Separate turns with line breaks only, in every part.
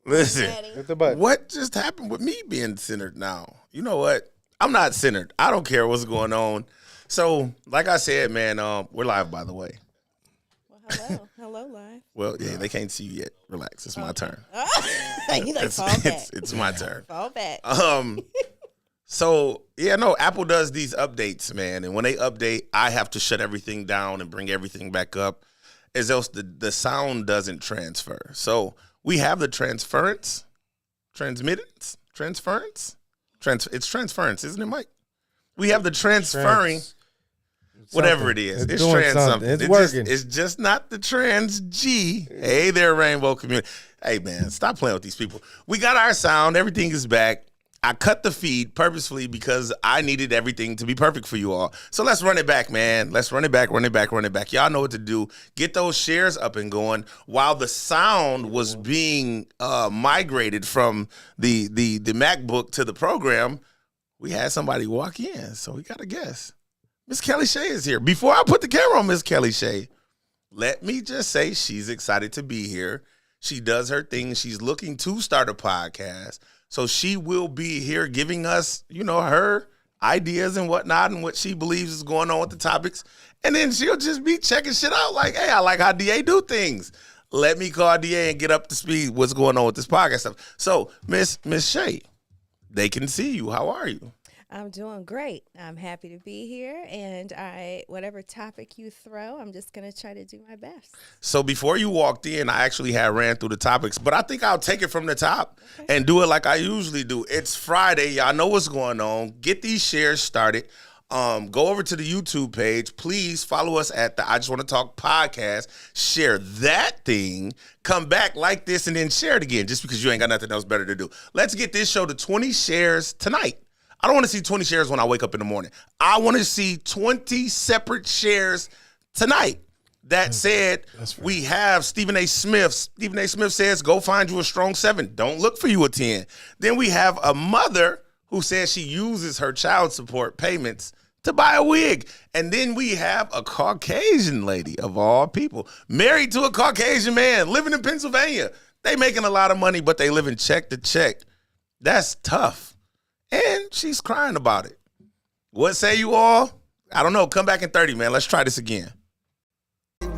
Listen,
But
what just happened with me being centered now? You know what? I'm not centered. I don't care what's going on. So, like I said, man, we're live, by the way.
Well, hello. Hello, live.
Well, yeah, they can't see you yet. Relax. It's my turn.
You like fall back.
It's my turn.
Fall back.
So, yeah, no, Apple does these updates, man. And when they update, I have to shut everything down and bring everything back up, as else the sound doesn't transfer. So we have the transference, it's transference, isn't it, Mike? We have the transferring, whatever it is. It's trans something.
It's working.
It's just not the trans G. Hey there, Rainbow community. Hey, man, stop playing with these people. We got our sound. Everything is back. I cut the feed purposefully because I needed everything to be perfect for you all. So let's run it back, man. Let's run it back. Y'all know what to do. Get those shares up and going. While the sound was being migrated from the MacBook to the program, we had somebody walk in. So we got to guess. Miss Kelly Shea is here. Before I put the camera on Miss Kelly Shea, let me just say she's excited to be here. She does her thing. She's looking to start a podcast. So she will be here giving us, her ideas and whatnot and what she believes is going on with the topics. And then she'll just be checking shit out like, hey, I like how DA do things. Let me call DA and get up to speed what's going on with this podcast stuff. So, Miss Shea, they can see you. How are you?
I'm doing great. I'm happy to be here, and whatever topic you throw, I'm just going to try to do my best.
So before you walked in, I actually had ran through the topics, but I think I'll take it from the top and do it like I usually do. It's Friday. Y'all know what's going on. Get these shares started. Go over to the YouTube page. Please follow us at the I Just Want to Talk podcast. Share that thing. Come back like this and then share it again just because you ain't got nothing else better to do. Let's get this show to 20 shares tonight. I don't want to see 20 shares when I wake up in the morning. I want to see 20 separate shares tonight. That said, we have Stephen A. Smith. Stephen A. Smith says, go find you a strong 7. Don't look for you a 10. Then we have a mother who says she uses her child support payments to buy a wig. And then we have a Caucasian lady, of all people, married to a Caucasian man, living in Pennsylvania. They making a lot of money, but they living check to check. That's tough. And she's crying about it. What say you all? I don't know. Come back in 30, man. Let's try this again.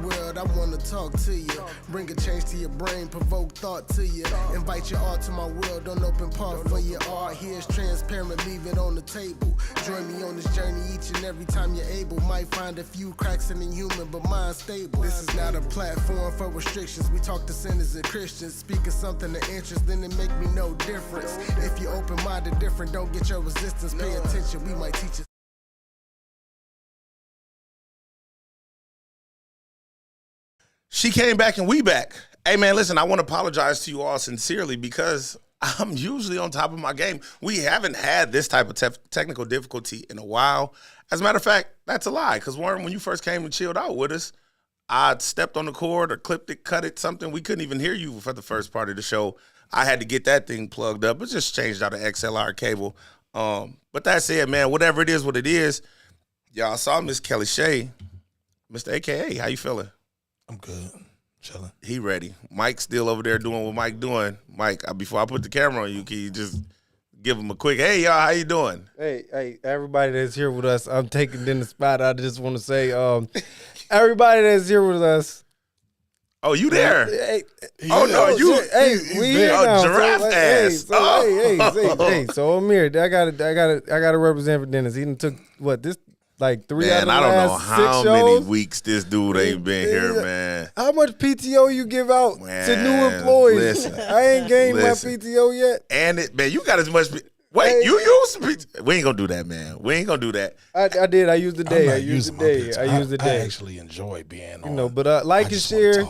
World, I want to talk to you. Bring a change to your brain, provoke thought to you. Invite your art to my world, don't open part for your art. Here's transparent, leave it on the table. Join me on this journey each and every time you're able. Might find a few cracks in the human, but mine's stable. This is not a platform for restrictions. We talk to sinners and Christians. Speaking something of interest, then it make me no difference. If you open-minded, different, don't get your resistance. Pay attention, we might teach you.
She came back and we back. Hey, man, listen, I want to apologize to you all sincerely because I'm usually on top of my game. We haven't had this type of technical difficulty in a while. As a matter of fact, that's a lie because, Warren, when you first came and chilled out with us, I stepped on the cord or clipped it, cut it, something. We couldn't even hear you for the first part of the show. I had to get that thing plugged up. It just changed out an XLR cable. But that said, man, whatever it is, what it is, y'all saw Miss Kelly Shea. Mr. AKA, how you feeling?
I'm good. Chilling.
He ready. Mike's still over there doing what Mike doing. Mike, before I put the camera on you, can you just give him a quick, hey, y'all, how you doing?
Hey, everybody that's here with us, I'm taking in the spot. I just want to say, everybody that's here with us.
Oh, you there?
Hey,
oh, no, you.
We here now.
Giraffe ass.
So I'm here. I gotta represent for Dennis. He done took, like 3 out of the
I don't know
last 6
how
shows?
many weeks this dude ain't been here, man.
How much PTO you give out to new employees?
Listen,
I ain't gained my PTO yet.
And man, you got as much. Wait, you use PTO? We ain't gonna do that, man. We ain't gonna do that.
I did. I used the day. I used the day.
I actually enjoy being on.
But like and share.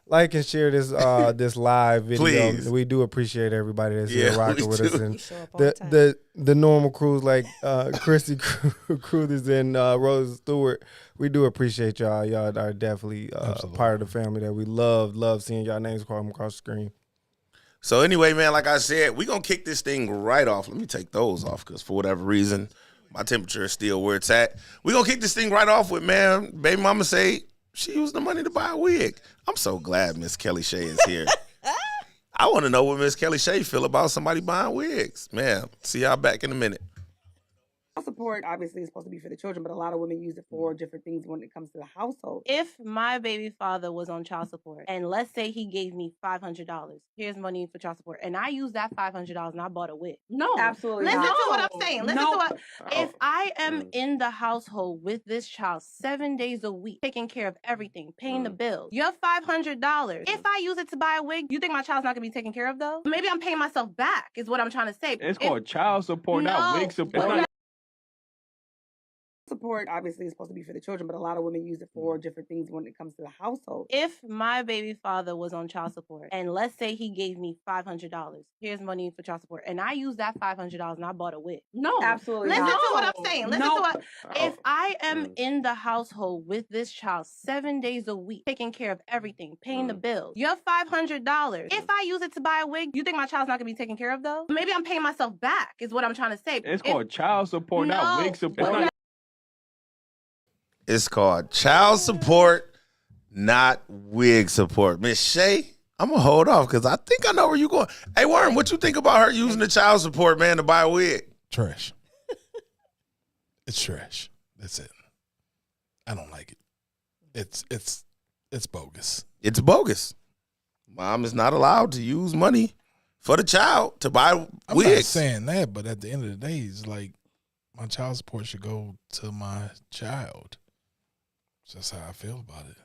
Like and share this this live video.
Please.
We do appreciate everybody that's here rocking with us, and
Show up on time.
the normal crews like Christy Cruz and Rose Stewart. We do appreciate y'all. Y'all are definitely part of the family that we love seeing y'all names called across the screen.
So anyway, man, like I said, we're going to kick this thing right off. Let me take those off because for whatever reason, my temperature is still where it's at. We're going to kick this thing right off with, man, baby mama say she used the money to buy a wig. I'm so glad Miss Kelly Shea is here. I want to know what Miss Kelly Shea feel about somebody buying wigs. Man, see y'all back in a minute.
Support obviously is supposed to be for the children, but a lot of women use it for different things when it comes to the household.
If my baby father was on child support and let's say he gave me $500, here's money for child support, and I used that $500 and I bought a wig.
No, absolutely
Listen
not.
to what I'm saying. Listen to what. If I
Mm.
am in the household with this child 7 days a week, taking care of everything, paying the bills, your $500, if I use it to buy a wig, you think my child's not gonna be taken care of though? Maybe I'm paying myself back, is what I'm trying to say.
It's called child support, not wig support.
Support obviously is supposed to be for the children, but a lot of women use it for different things when it comes to the household.
If my baby father was on child support and let's say he gave me $500, here's money for child support, and I used that $500 and I bought a wig.
No, absolutely
Listen
not.
to what I'm saying. Listen to what. If I am
Mm.
in the household with this child 7 days a week, taking care of everything, paying the bills, your $500, if I use it to buy a wig, you think my child's not gonna be taken care of though? Maybe I'm paying myself back, is what I'm trying to say.
It's called child support, not wig support.
It's called child support, not wig support. Miss Shay, I'm going to hold off because I think I know where you're going. Hey, Worm, what you think about her using the child support, man, to buy a wig?
Trash. It's trash. That's it. I don't like it. It's bogus.
It's bogus. Mom is not allowed to use money for the child to buy
I'm
wigs.
not saying that, but at the end of the day, it's like my child support should go to my child. That's how I feel about it.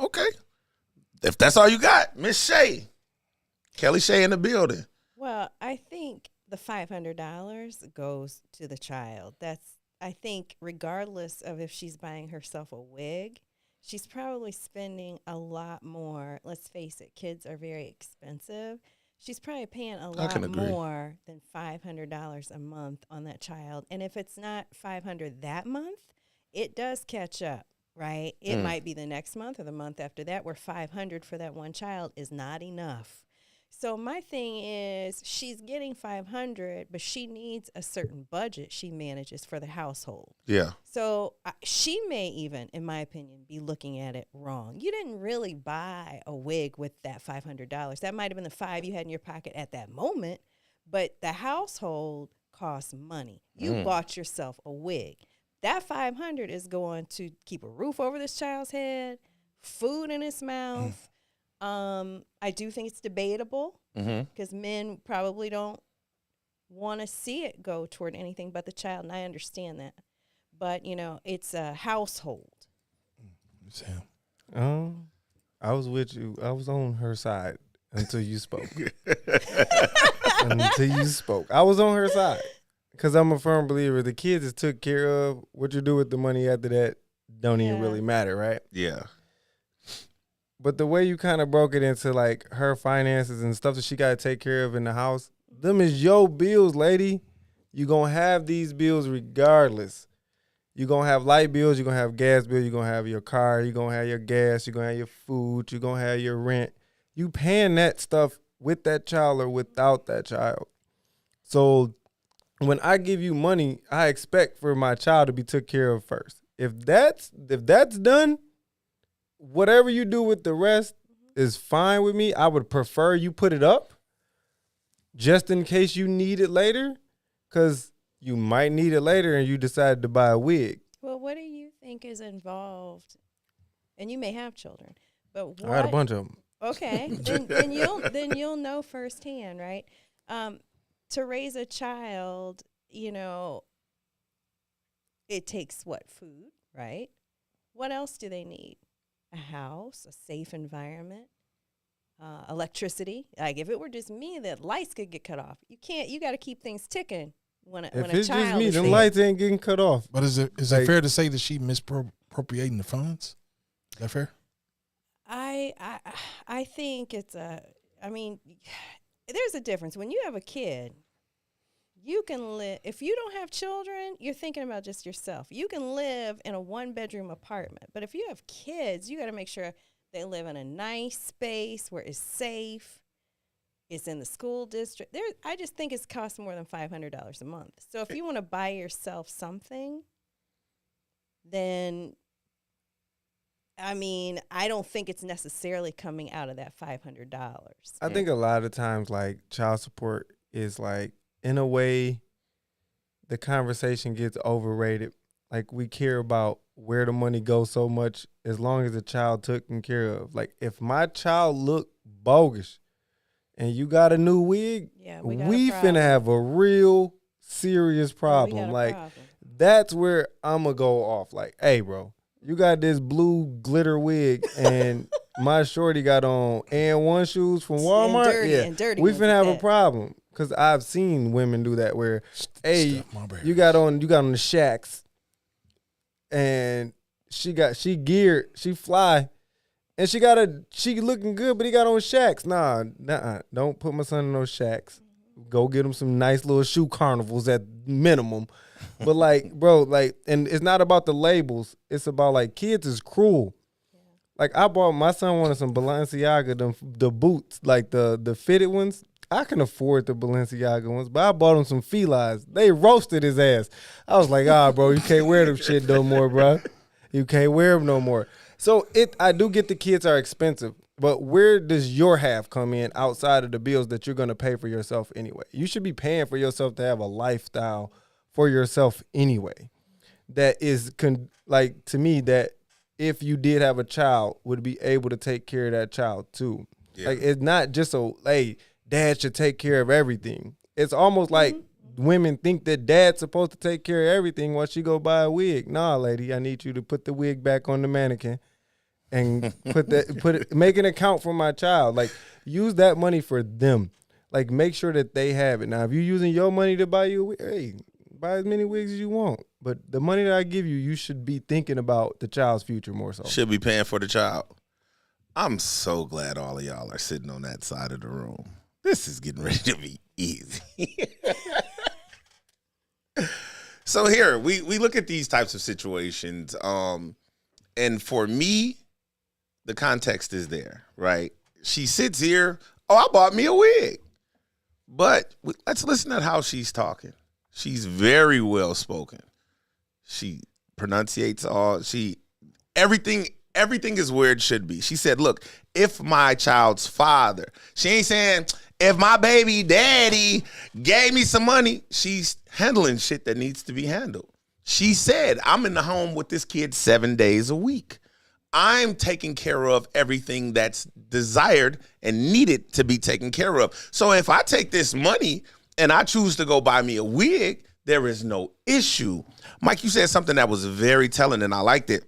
Okay. If that's all you got, Miss Shay. Kelly Shay in the building.
Well, I think the $500 goes to the child. I think regardless of if she's buying herself a wig, she's probably spending a lot more. Let's face it, kids are very expensive. She's probably paying a lot more than $500 a month on that child. And if it's not $500 that month, it does catch up, right? It might be the next month or the month after that where $500 for that one child is not enough. So my thing is she's getting $500, but she needs a certain budget she manages for the household.
Yeah.
So she may even, in my opinion, be looking at it wrong. You didn't really buy a wig with that $500. That might have been the $5 you had in your pocket at that moment, but the household costs money. You bought yourself a wig. That $500 is going to keep a roof over this child's head, food in his mouth. I do think it's debatable because men probably don't want to see it go toward anything but the child, and I understand that. But, you know, it's a household.
Sam.
I was with you. I was on her side until you spoke. Until you spoke. I was on her side because I'm a firm believer the kids is took care of. What you do with the money after that don't even really matter, right?
Yeah.
But the way you kind of broke it into like her finances and stuff that she got to take care of in the house, them is your bills, lady. You going to have these bills regardless. You're going to have light bills, you're going to have gas bills, you're going to have your car, you're going to have your gas, you're going to have your food, you're going to have your rent. You paying that stuff with that child or without that child. So when I give you money, I expect for my child to be took care of first. If that's done, whatever you do with the rest is fine with me. I would prefer you put it up just in case you need it later, because you might need it later and you decide to buy a wig.
Well, what do you think is involved? And you may have children, but what?
I had a bunch of them.
Okay, then you'll know firsthand, right? To raise a child, you know, it takes what? Food, right? What else do they need? A house, a safe environment, electricity. Like if it were just me, the lights could get cut off. You got to keep things ticking when a child
If it's just me,
is
them
there.
lights ain't getting cut off.
But is it fair to say that she misappropriating the funds? Is that fair?
I think it's I mean, there's a difference. When you have a kid, you can live, if you don't have children, you're thinking about just yourself. You can live in a 1-bedroom apartment. But if you have kids, you got to make sure they live in a nice space where it's safe. It's in the school district. I just think it's cost more than $500 a month. So if you want to buy yourself something, then I mean, I don't think it's necessarily coming out of that $500.
I think a lot of times, like, child support is like, in a way, the conversation gets overrated. Like, we care about where the money goes so much as long as the child taken care of. Like, if my child look bogus and you got a new wig, we finna have a real serious problem. Like, that's where I'm going to go off. Like, hey, bro, you got this blue glitter wig and my shorty got on And1 shoes from Walmart.
And dirty
we finna have a problem. Because I've seen women do that where, hey, you got on the Shaqs and she geared, she fly, and she looking good, but he got on Shaqs. Nah, don't put my son in those Shaqs. Go get him some nice little shoe carnivals at minimum. But like, bro, like, and it's not about the labels. It's about like, kids is cruel. Like, I bought my son wanted some Balenciaga, the boots, like the fitted ones. I can afford the Balenciaga ones, but I bought him some Felines. They roasted his ass. I was like, bro, you can't wear them shit no more, bro. You can't wear them no more. So I do get the kids are expensive, but where does your half come in outside of the bills that you're going to pay for yourself anyway? You should be paying for yourself to have a lifestyle for yourself anyway. That is, like, to me, that if you did have a child, would be able to take care of that child too. Yeah. Like, it's not just hey, dad should take care of everything. It's almost like women think that dad's supposed to take care of everything while she go buy a wig. Nah, lady, I need you to put the wig back on the mannequin and make an account for my child. Like, use that money for them. Like, make sure that they have it. Now, if you're using your money to buy you a wig, hey, buy as many wigs as you want. But the money that I give you, you should be thinking about the child's future more so.
Should be paying for the child. I'm so glad all of y'all are sitting on that side of the room. This is getting ready to be easy. So here, we look at these types of situations, and for me, the context is there, right? She sits here, I bought me a wig. But let's listen at how she's talking. She's very well spoken. She pronunciates everything is where it should be. She said, look, if my child's father, she ain't saying, if my baby daddy gave me some money. She's handling shit that needs to be handled. She said, I'm in the home with this kid 7 days a week. I'm taking care of everything that's desired and needed to be taken care of. So if I take this money and I choose to go buy me a wig, there is no issue. Mike, you said something that was very telling, and I liked it.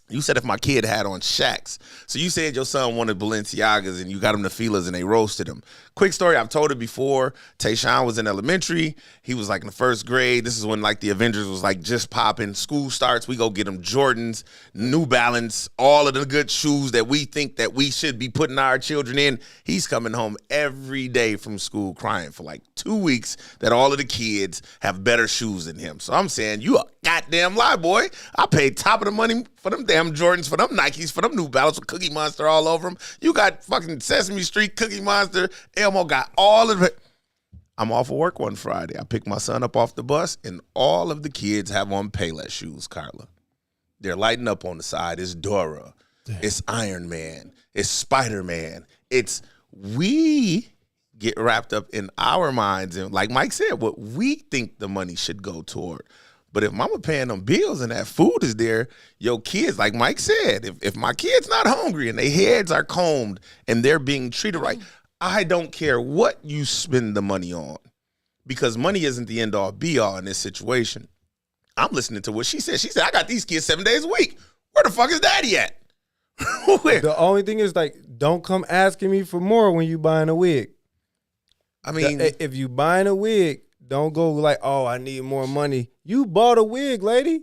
You said if my kid had on Shaqs. So you said your son wanted Balenciagas and you got him the Filas and they roasted him. Quick story, I've told it before. Tayshawn was in elementary. He was like in the first grade. This is when like the Avengers was like just popping. School starts. We go get him Jordans, New Balance, all of the good shoes that we think that we should be putting our children in. He's coming home every day from school crying for like 2 weeks that all of the kids have better shoes than him. So I'm saying, you a goddamn lie, boy. I paid top of the money for them damn Jordans, for them Nikes, for them New Balance with Cookie Monster all over them. You got fucking Sesame Street, Cookie Monster, Elmo got all of it. I'm off of work one Friday. I pick my son up off the bus, and all of the kids have on Payless shoes, Carla. They're lighting up on the side. It's Dora. Damn. It's Iron Man. It's Spider-Man. We get wrapped up in our minds, and like Mike said, what we think the money should go toward. But if mama paying them bills and that food is there, your kids, like Mike said, if my kid's not hungry and their heads are combed and they're being treated right, I don't care what you spend the money on, because money isn't the end all be all in this situation. I'm listening to what she said. She said, I got these kids 7 days a week. Where the fuck is daddy at?
The only thing is, like, don't come asking me for more when you buying a wig.
I mean,
if you buying a wig, don't go like, oh, I need more money. You bought a wig, lady.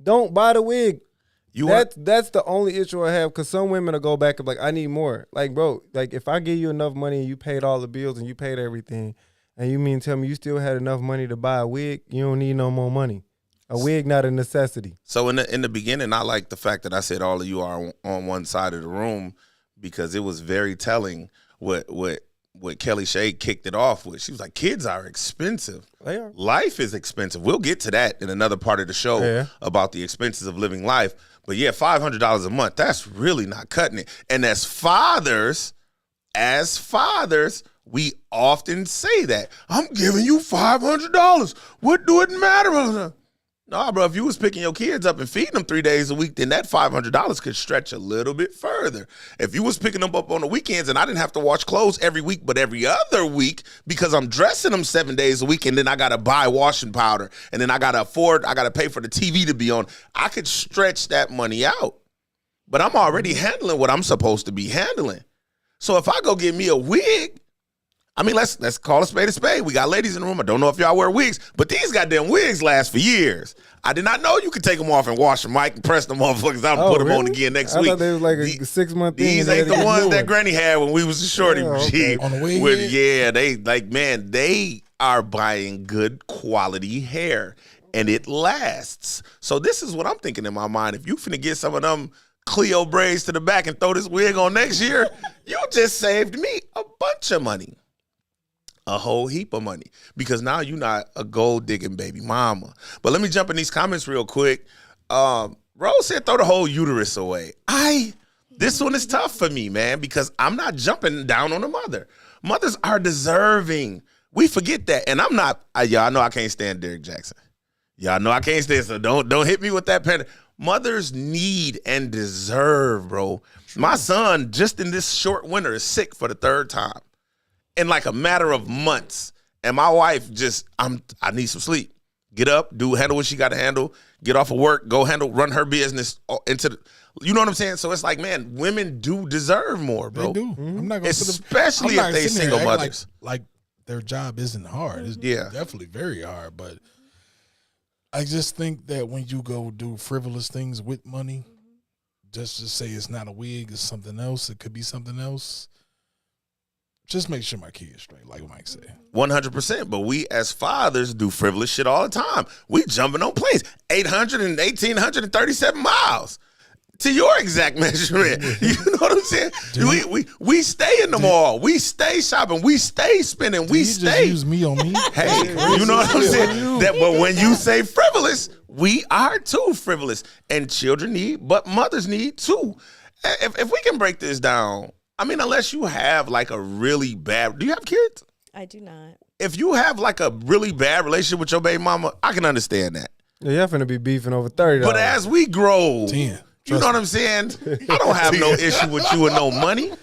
Don't buy the wig. That's the only issue I have, because some women will go back and be like, I need more. Like, bro, like, if I give you enough money and you paid all the bills and you paid everything, and you mean tell me you still had enough money to buy a wig, you don't need no more money. A wig not a necessity.
So in the beginning, I like the fact that I said all of you are on one side of the room, because it was very telling what what Kelly Shea kicked it off with. She was like, kids are expensive.
They are.
Life is expensive. We'll get to that in another part of the show about the expenses of living life. But yeah, $500 a month, that's really not cutting it. And as fathers, we often say that. I'm giving you $500. What do it matter? No, bro, if you was picking your kids up and feeding them 3 days a week, then that $500 could stretch a little bit further. If you was picking them up on the weekends and I didn't have to wash clothes every week, but every other week because I'm dressing them 7 days a week and then I got to buy washing powder and then I got to pay for the TV to be on, I could stretch that money out. But I'm already handling what I'm supposed to be handling. So if I go get me a wig, I mean, let's call a spade a spade. We got ladies in the room. I don't know if y'all wear wigs, but these goddamn wigs last for years. I did not know you could take them off and wash them, Mike, and press them motherfuckers out and put them on again next week.
I thought they was like a 6 month thing.
These ain't the ones that Granny had when we was a shorty.
Okay.
On the wig?
They are buying good quality hair, and it lasts. So this is what I'm thinking in my mind. If you finna get some of them Cleo braids to the back and throw this wig on next year, you just saved me a bunch of money. A whole heap of money, because now you're not a gold digging baby mama. But let me jump in these comments real quick. Rose said throw the whole uterus away. This one is tough for me, man, because I'm not jumping down on the mother. Mothers are deserving. We forget that. And I'm not, y'all know I can't stand Derrick Jackson. Y'all know I can't stand, so don't hit me with that pen. Mothers need and deserve, bro. My son, just in this short winter, is sick for the 3rd time. In like a matter of months. And my wife I need some sleep. Get up, handle what she got to handle, get off of work, go run her business you know what I'm saying? So it's like, man, women do deserve more, bro.
They do. I'm not gonna
especially if they single mothers.
Like their job isn't hard. It's definitely very hard. But I just think that when you go do frivolous things with money, just to say it's not a wig, it's something else, it could be something else. Just make sure my kid's straight, like Mike said.
100%. But we as fathers do frivolous shit all the time. We jumping on planes, 800 and 1,837 miles. To your exact measurement. You know what I'm saying? We stay in the mall. We stay shopping. We stay spending. We stay.
Just use me on me.
Hey, you know what I'm saying? But when you say frivolous, we are too frivolous. And children need, but mothers need too. If we can break this down, I mean, unless you have like a really bad, do you have kids?
I do not.
If you have like a really bad relationship with your baby mama, I can understand that.
Yeah, you're finna be beefing over $30.
But as we grow,
10.
You know what I'm saying? I don't have no issue with you and no money.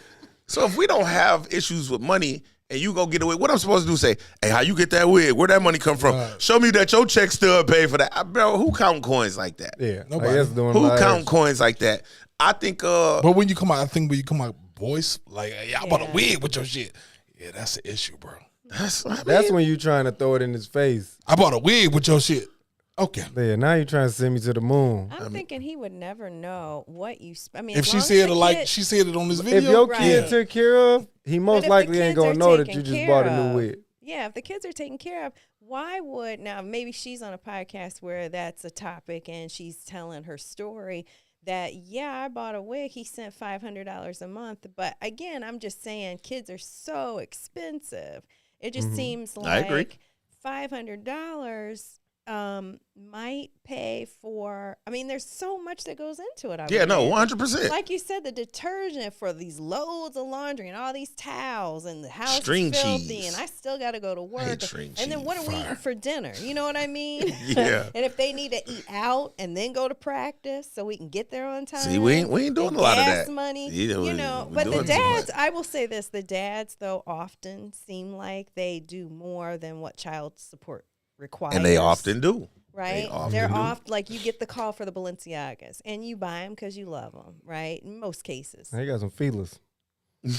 So if we don't have issues with money and you go get away, what I'm supposed to do? Say, hey, how you get that wig? Where that money come from? Show me that your check still paid for that. Bro, who count coins like that?
Yeah,
nobody.
Who count coins like that? I think.
But when you come out, voice like, hey, I bought a wig with your shit. Yeah, that's the issue, bro.
That's when you trying to throw it in his face.
I bought a wig with your shit. Okay.
Yeah, now you're trying to send me to the moon.
I'm thinking he would never know what you.
If she said it she said it on this video.
If your kid took care of, he most likely ain't gonna know that you just bought a new wig.
Yeah, if the kids are taken care of, why would now? Maybe she's on a podcast where that's a topic and she's telling her story. That, I bought a wig. He sent $500 a month. But again, I'm just saying kids are so expensive. It just seems like $500 might pay for, I mean, there's so much that goes into it.
100%.
Like you said, the detergent for these loads of laundry and all these towels and the house
string
is filthy
cheese.
and I still got to go to work. And then what are we eating for dinner? You know what I mean?
Yeah.
And if they need to eat out and then go to practice so we can get there on time.
See, we ain't doing a lot of that.
Money,
we're
but the
doing
dads, I will say this, the dads, though, often seem like they do more than what child support requires.
And they often do.
Right? They're off, like you get the call for the Balenciagas and you buy them because you love them, right? In most cases.
He got some feelers.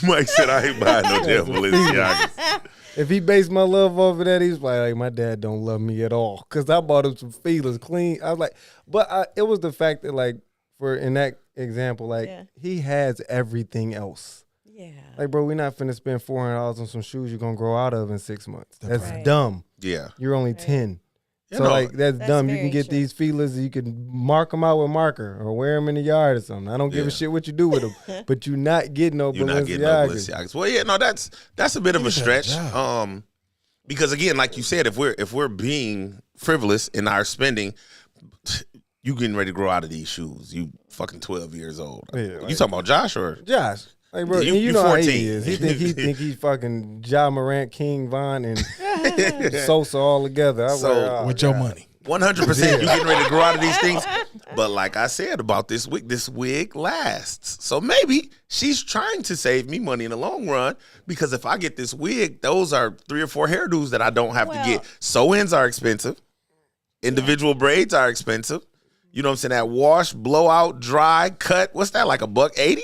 Mike said, I ain't buying no damn Balenciagas.
If he based my love over that, he's like, my dad don't love me at all. Because I bought him some feelers clean. I was like, but it was the fact that, like, in that example, like, he has everything else.
Yeah.
Like, bro, we're not finna spend $400 on some shoes you're going to grow out of in 6 months. That's dumb.
Yeah.
You're only 10. So like that's dumb. You
very
can get
true.
these feelers. You can mark them out with marker or wear them in the yard or something. I don't give a shit what you do with them, but you're not getting no
You're not getting no
Balenciagas.
Balenciagas. Well, yeah, no, that's a bit of a stretch.
job.
Because again, like you said, if we're being frivolous in our spending, you getting ready to grow out of these shoes. You fucking 12 years old.
Yeah,
You
like-
talking about Josh or?
Josh, like bro,
You-
and you
you
know how
14.
he is. He think he's fucking Ja Morant, King Von, and Sosa all together. I'm
So,
like, oh,
With your
God.
money.
100%. You getting ready to grow out of these things. But like I said about this wig lasts. So maybe she's trying to save me money in the long run, because if I get this wig, those are 3 or 4 hairdos that I don't have to get. Sew-ins are expensive. Individual braids are expensive. You know what I'm saying? That wash, blowout, dry, cut. What's that, like $180?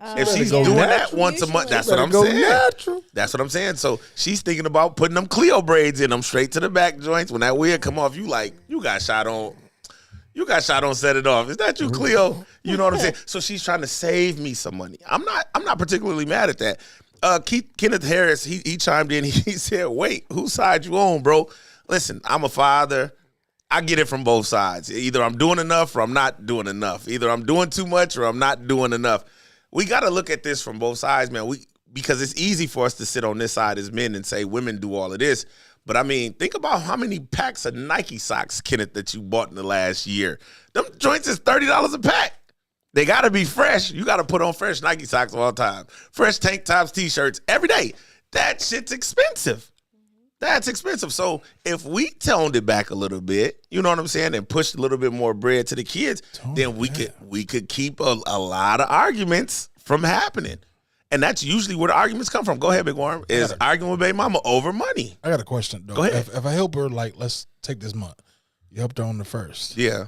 If she's
go
doing that
natural.
once a month, that's
Better
what I'm
go
saying.
natural.
That's what I'm saying. So she's thinking about putting them Cleo braids in them straight to the back joints. When that wig come off, you like, you got shot on. You got shot on, set it off. Is that you, Cleo? You know what I'm saying? So she's trying to save me some money. I'm not particularly mad at that. Kenneth Harris, he chimed in. He said, wait, whose side you on, bro? Listen, I'm a father. I get it from both sides. Either I'm doing enough or I'm not doing enough. Either I'm doing too much or I'm not doing enough. We got to look at this from both sides, man. Because it's easy for us to sit on this side as men and say women do all of this. But I mean, think about how many packs of Nike socks, Kenneth, that you bought in the last year. Them joints is $30 a pack. They got to be fresh. You got to put on fresh Nike socks all the time. Fresh tank tops, t-shirts every day. That shit's expensive. That's expensive. So if we toned it back a little bit, you know what I'm saying, and pushed a little bit more bread to the kids, then we could keep a lot of arguments from happening. And that's usually where the arguments come from. Go ahead, Big Worm. Is arguing with baby mama over money.
I got a question, though.
Go ahead.
If I help her, like, let's take this month. You helped her on the 1st.
Yeah.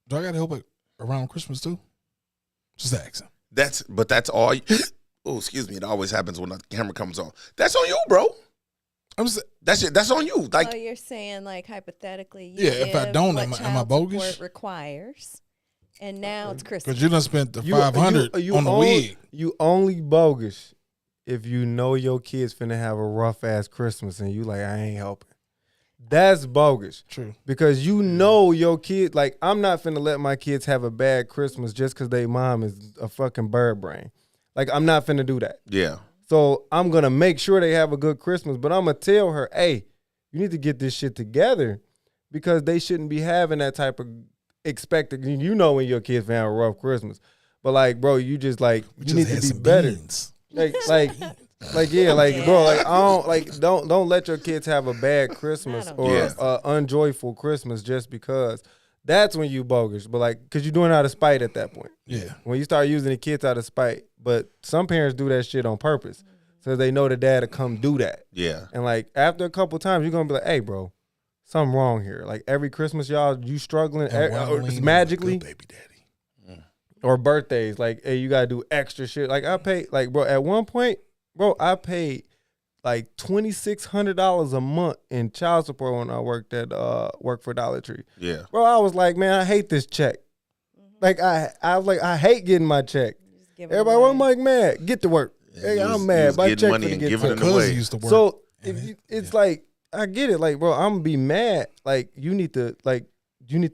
Do I got to help her around Christmas, too? Just asking.
That's all. Oh, excuse me. It always happens when the camera comes on. That's on you, bro.
I'm just,
That's on you. Like,
So you're saying, like, hypothetically, you
Yeah, if I
give
don't,
what
am I
child
bogus?
support requires, and now it's Christmas.
because you done spent the $500 on the wig.
You only bogus if you know your kids finna have a rough ass Christmas and you like, I ain't helping. That's bogus.
True.
Because you know your kid, like, I'm not finna let my kids have a bad Christmas just because they mom is a fucking bird brain. Like, I'm not finna do that.
yeah.
So I'm gonna make sure they have a good Christmas, but I'm gonna tell her, hey, you need to get this shit together, because they shouldn't be having that type of expected. You know when your kids have a rough Christmas, but like, bro, you just like you need to be better. Like, yeah, like, bro, like don't let your kids have a bad Christmas or a unjoyful Christmas just because. That's when you bogus. But like, cause you're doing it out of spite at that point.
Yeah.
When you start using the kids out of spite, but some parents do that shit on purpose, so they know the dad to come do that.
Yeah.
And like after a couple times, you're gonna be like, hey, bro, something wrong here. Like every Christmas, y'all, you struggling magically.
Good baby daddy.
Or birthdays, like, hey, you gotta do extra shit. Like I paid, like, bro, at one point, bro, I paid like $2,600 a month in child support when I worked for Dollar Tree.
Yeah.
Bro, I was like, man, I hate this check. Like I was like, I hate getting my check. Everybody, well, I'm like, man, get to work. Hey, I'm mad. My check
money
finna
and
get
giving
took.
it away.
Used to work.
So it's like, I get it. Like, bro, I'm gonna be mad. Like, you need to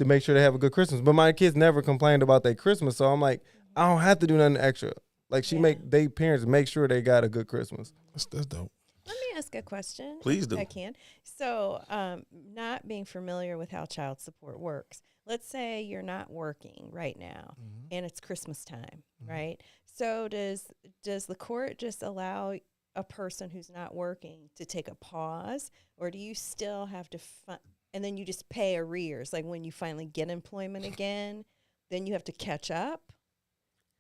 make sure they have a good Christmas. But my kids never complained about their Christmas, so I'm like, I don't have to do nothing extra. Like, they parents make sure they got a good Christmas.
That's dope.
Let me ask a question.
Please do.
I can. So, not being familiar with how child support works. Let's say you're not working right now, and it's Christmas time, right? So does the court just allow a person who's not working to take a pause, or do you still have to and then you just pay arrears? Like when you finally get employment again, then you have to catch up?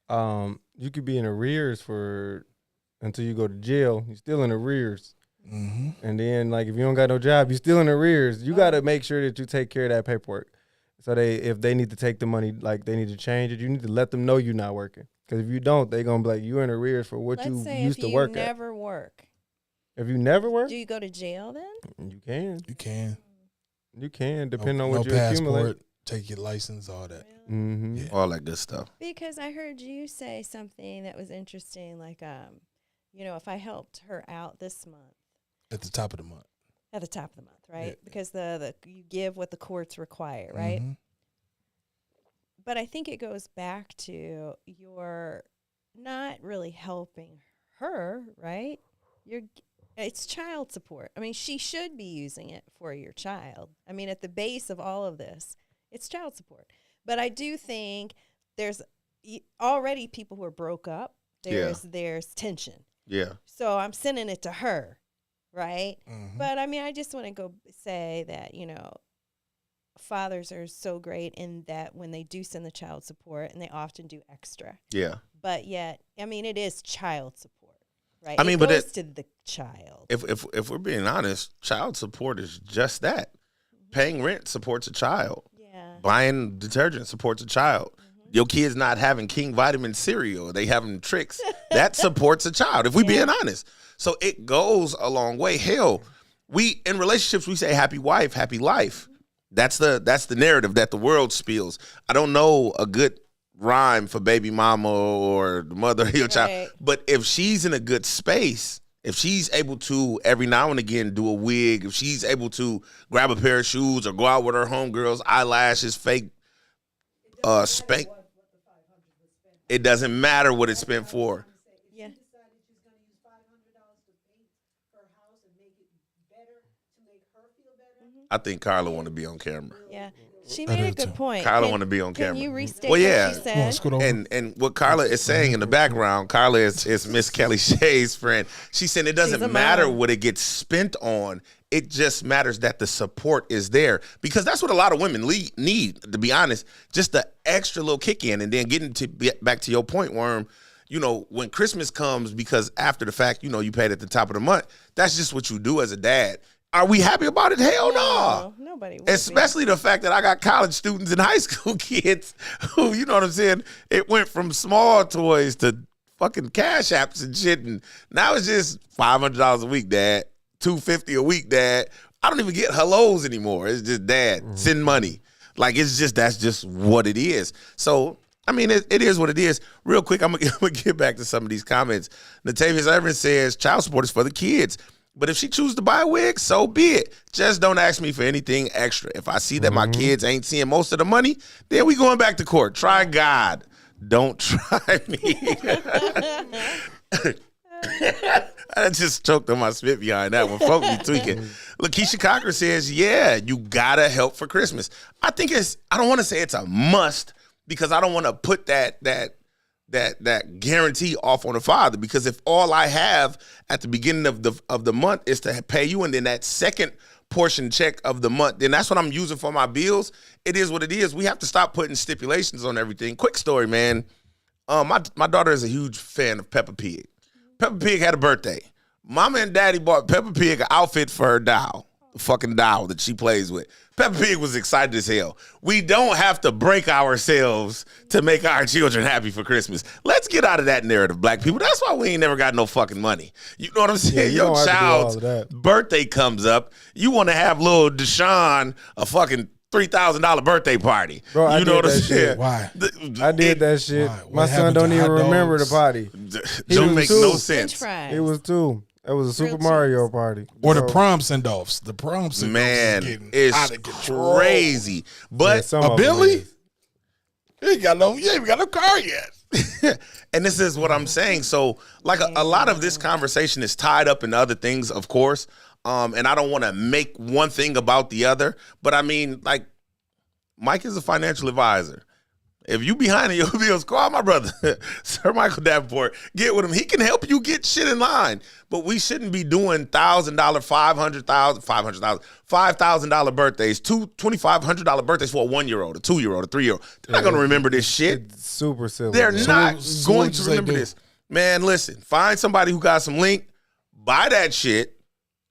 You could be in arrears until you go to jail. You're still in arrears.
Mm-hmm.
And then, like, if you don't got no job, you're still in arrears. You got to make sure that you take care of that paperwork. So if they need to take the money, like they need to change it, you need to let them know you're not working. Because if you don't, they're going to be like, you're in arrears for what you used to work at.
Let's say if you never work.
If you never work?
Do you go to jail then?
You can.
You can.
Depending on what you
passport,
accumulate.
take your license, all that.
Mm-hmm.
Yeah.
All that good stuff.
Because I heard you say something that was interesting, like, if I helped her out this month.
At the top of the month.
at the top of the month, right? Because the you give what the courts require, right?
Mm-hmm.
But I think it goes back to you're not really helping her, right? It's child support. I mean, she should be using it for your child. I mean, at the base of all of this, it's child support. But I do think there's already people who are broke up. There's tension.
Yeah.
So I'm sending it to her, right?
Mm-hmm.
But I mean, I just want to go say that, fathers are so great in that when they do send the child support, and they often do extra.
Yeah.
But yet, I mean, it is child support, right?
I mean,
it
but
goes to the child.
If we're being honest, child support is just that. Paying rent supports a child.
Yeah.
Buying detergent supports a child. Your kid's not having King Vitamin cereal. They having tricks. That supports a child, if we being honest. So it goes a long way. Hell, we in relationships, we say happy wife, happy life. That's the narrative that the world spills. I don't know a good rhyme for baby mama or the mother of your child. But if she's in a good space, if she's able to every now and again do a wig, if she's able to grab a pair of shoes or go out with her homegirls, eyelashes, fake spank, it doesn't matter what it's spent for.
Yeah.
I think Carla want to be on camera.
Yeah. She made a good point.
Carla want to be on camera.
Can you restate
Well, yeah.
what she said?
And what Carla is saying in the background, Carla is Miss Kelly Shay's friend. She's saying it doesn't matter what it gets spent on. It just matters that the support is there, because that's what a lot of women need, to be honest. Just the extra little kick in, and then back to your point, Worm. When Christmas comes, because after the fact, you paid at the top of the month. That's just what you do as a dad. Are we happy about it? Hell no.
Nobody would
Especially the fact that I got college students and high school kids who, you know what I'm saying? It went from small toys to fucking cash apps and shit. And now it's just $500 a week, Dad. $250 a week, Dad. I don't even get hellos anymore. It's just, Dad, send money. Like, that's just what it is. So, I mean, it is what it is. Real quick, I'm gonna get back to some of these comments. Natavius Evans says, child support is for the kids. But if she chooses to buy a wig, so be it. Just don't ask me for anything extra. If I see that my kids ain't seeing most of the money, then we going back to court. Try God. Don't try me. I just choked on my spit behind that one. Folk be tweaking. Lakeisha Cocker says, yeah, you gotta help for Christmas. I think I don't want to say it's a must, because I don't want to put that guarantee off on the father, because if all I have at the beginning of the month is to pay you, and then that second portion check of the month, then that's what I'm using for my bills, it is what it is. We have to stop putting stipulations on everything. Quick story, man. My daughter is a huge fan of Peppa Pig. Peppa Pig had a birthday. Mama and Daddy bought Peppa Pig an outfit for her doll, the fucking doll that she plays with. Peppa Pig was excited as hell. We don't have to break ourselves to make our children happy for Christmas. Let's get out of that narrative, black people. That's why we ain't never got no fucking money. You know what I'm saying?
Yeah,
your child's birthday comes up. You want to have little Deshaun a fucking $3,000 birthday party.
Bro,
you know what I'm saying?
Why?
I did that shit. My son don't even remember the party.
Don't make no sense.
It was 2. It was a Super Mario party.
Or the prom send-offs. The prom send-offs
Man, it's crazy. But
a Billy? You ain't even got no car yet.
And this is what I'm saying. So, like, a lot of this conversation is tied up in other things, of course. And I don't want to make one thing about the other. But, I mean, like, Mike is a financial advisor. If you behind in your bills, call my brother, Sir Michael Davenport. Get with him. He can help you get shit in line. But we shouldn't be doing $1,000, $5,000 birthdays, $2,500 birthdays for a 1-year-old, a 2-year-old, a 3-year-old. They're not going to remember this shit.
It's super silly.
They're not going to remember this. Man, listen, find somebody who got some link, buy that shit,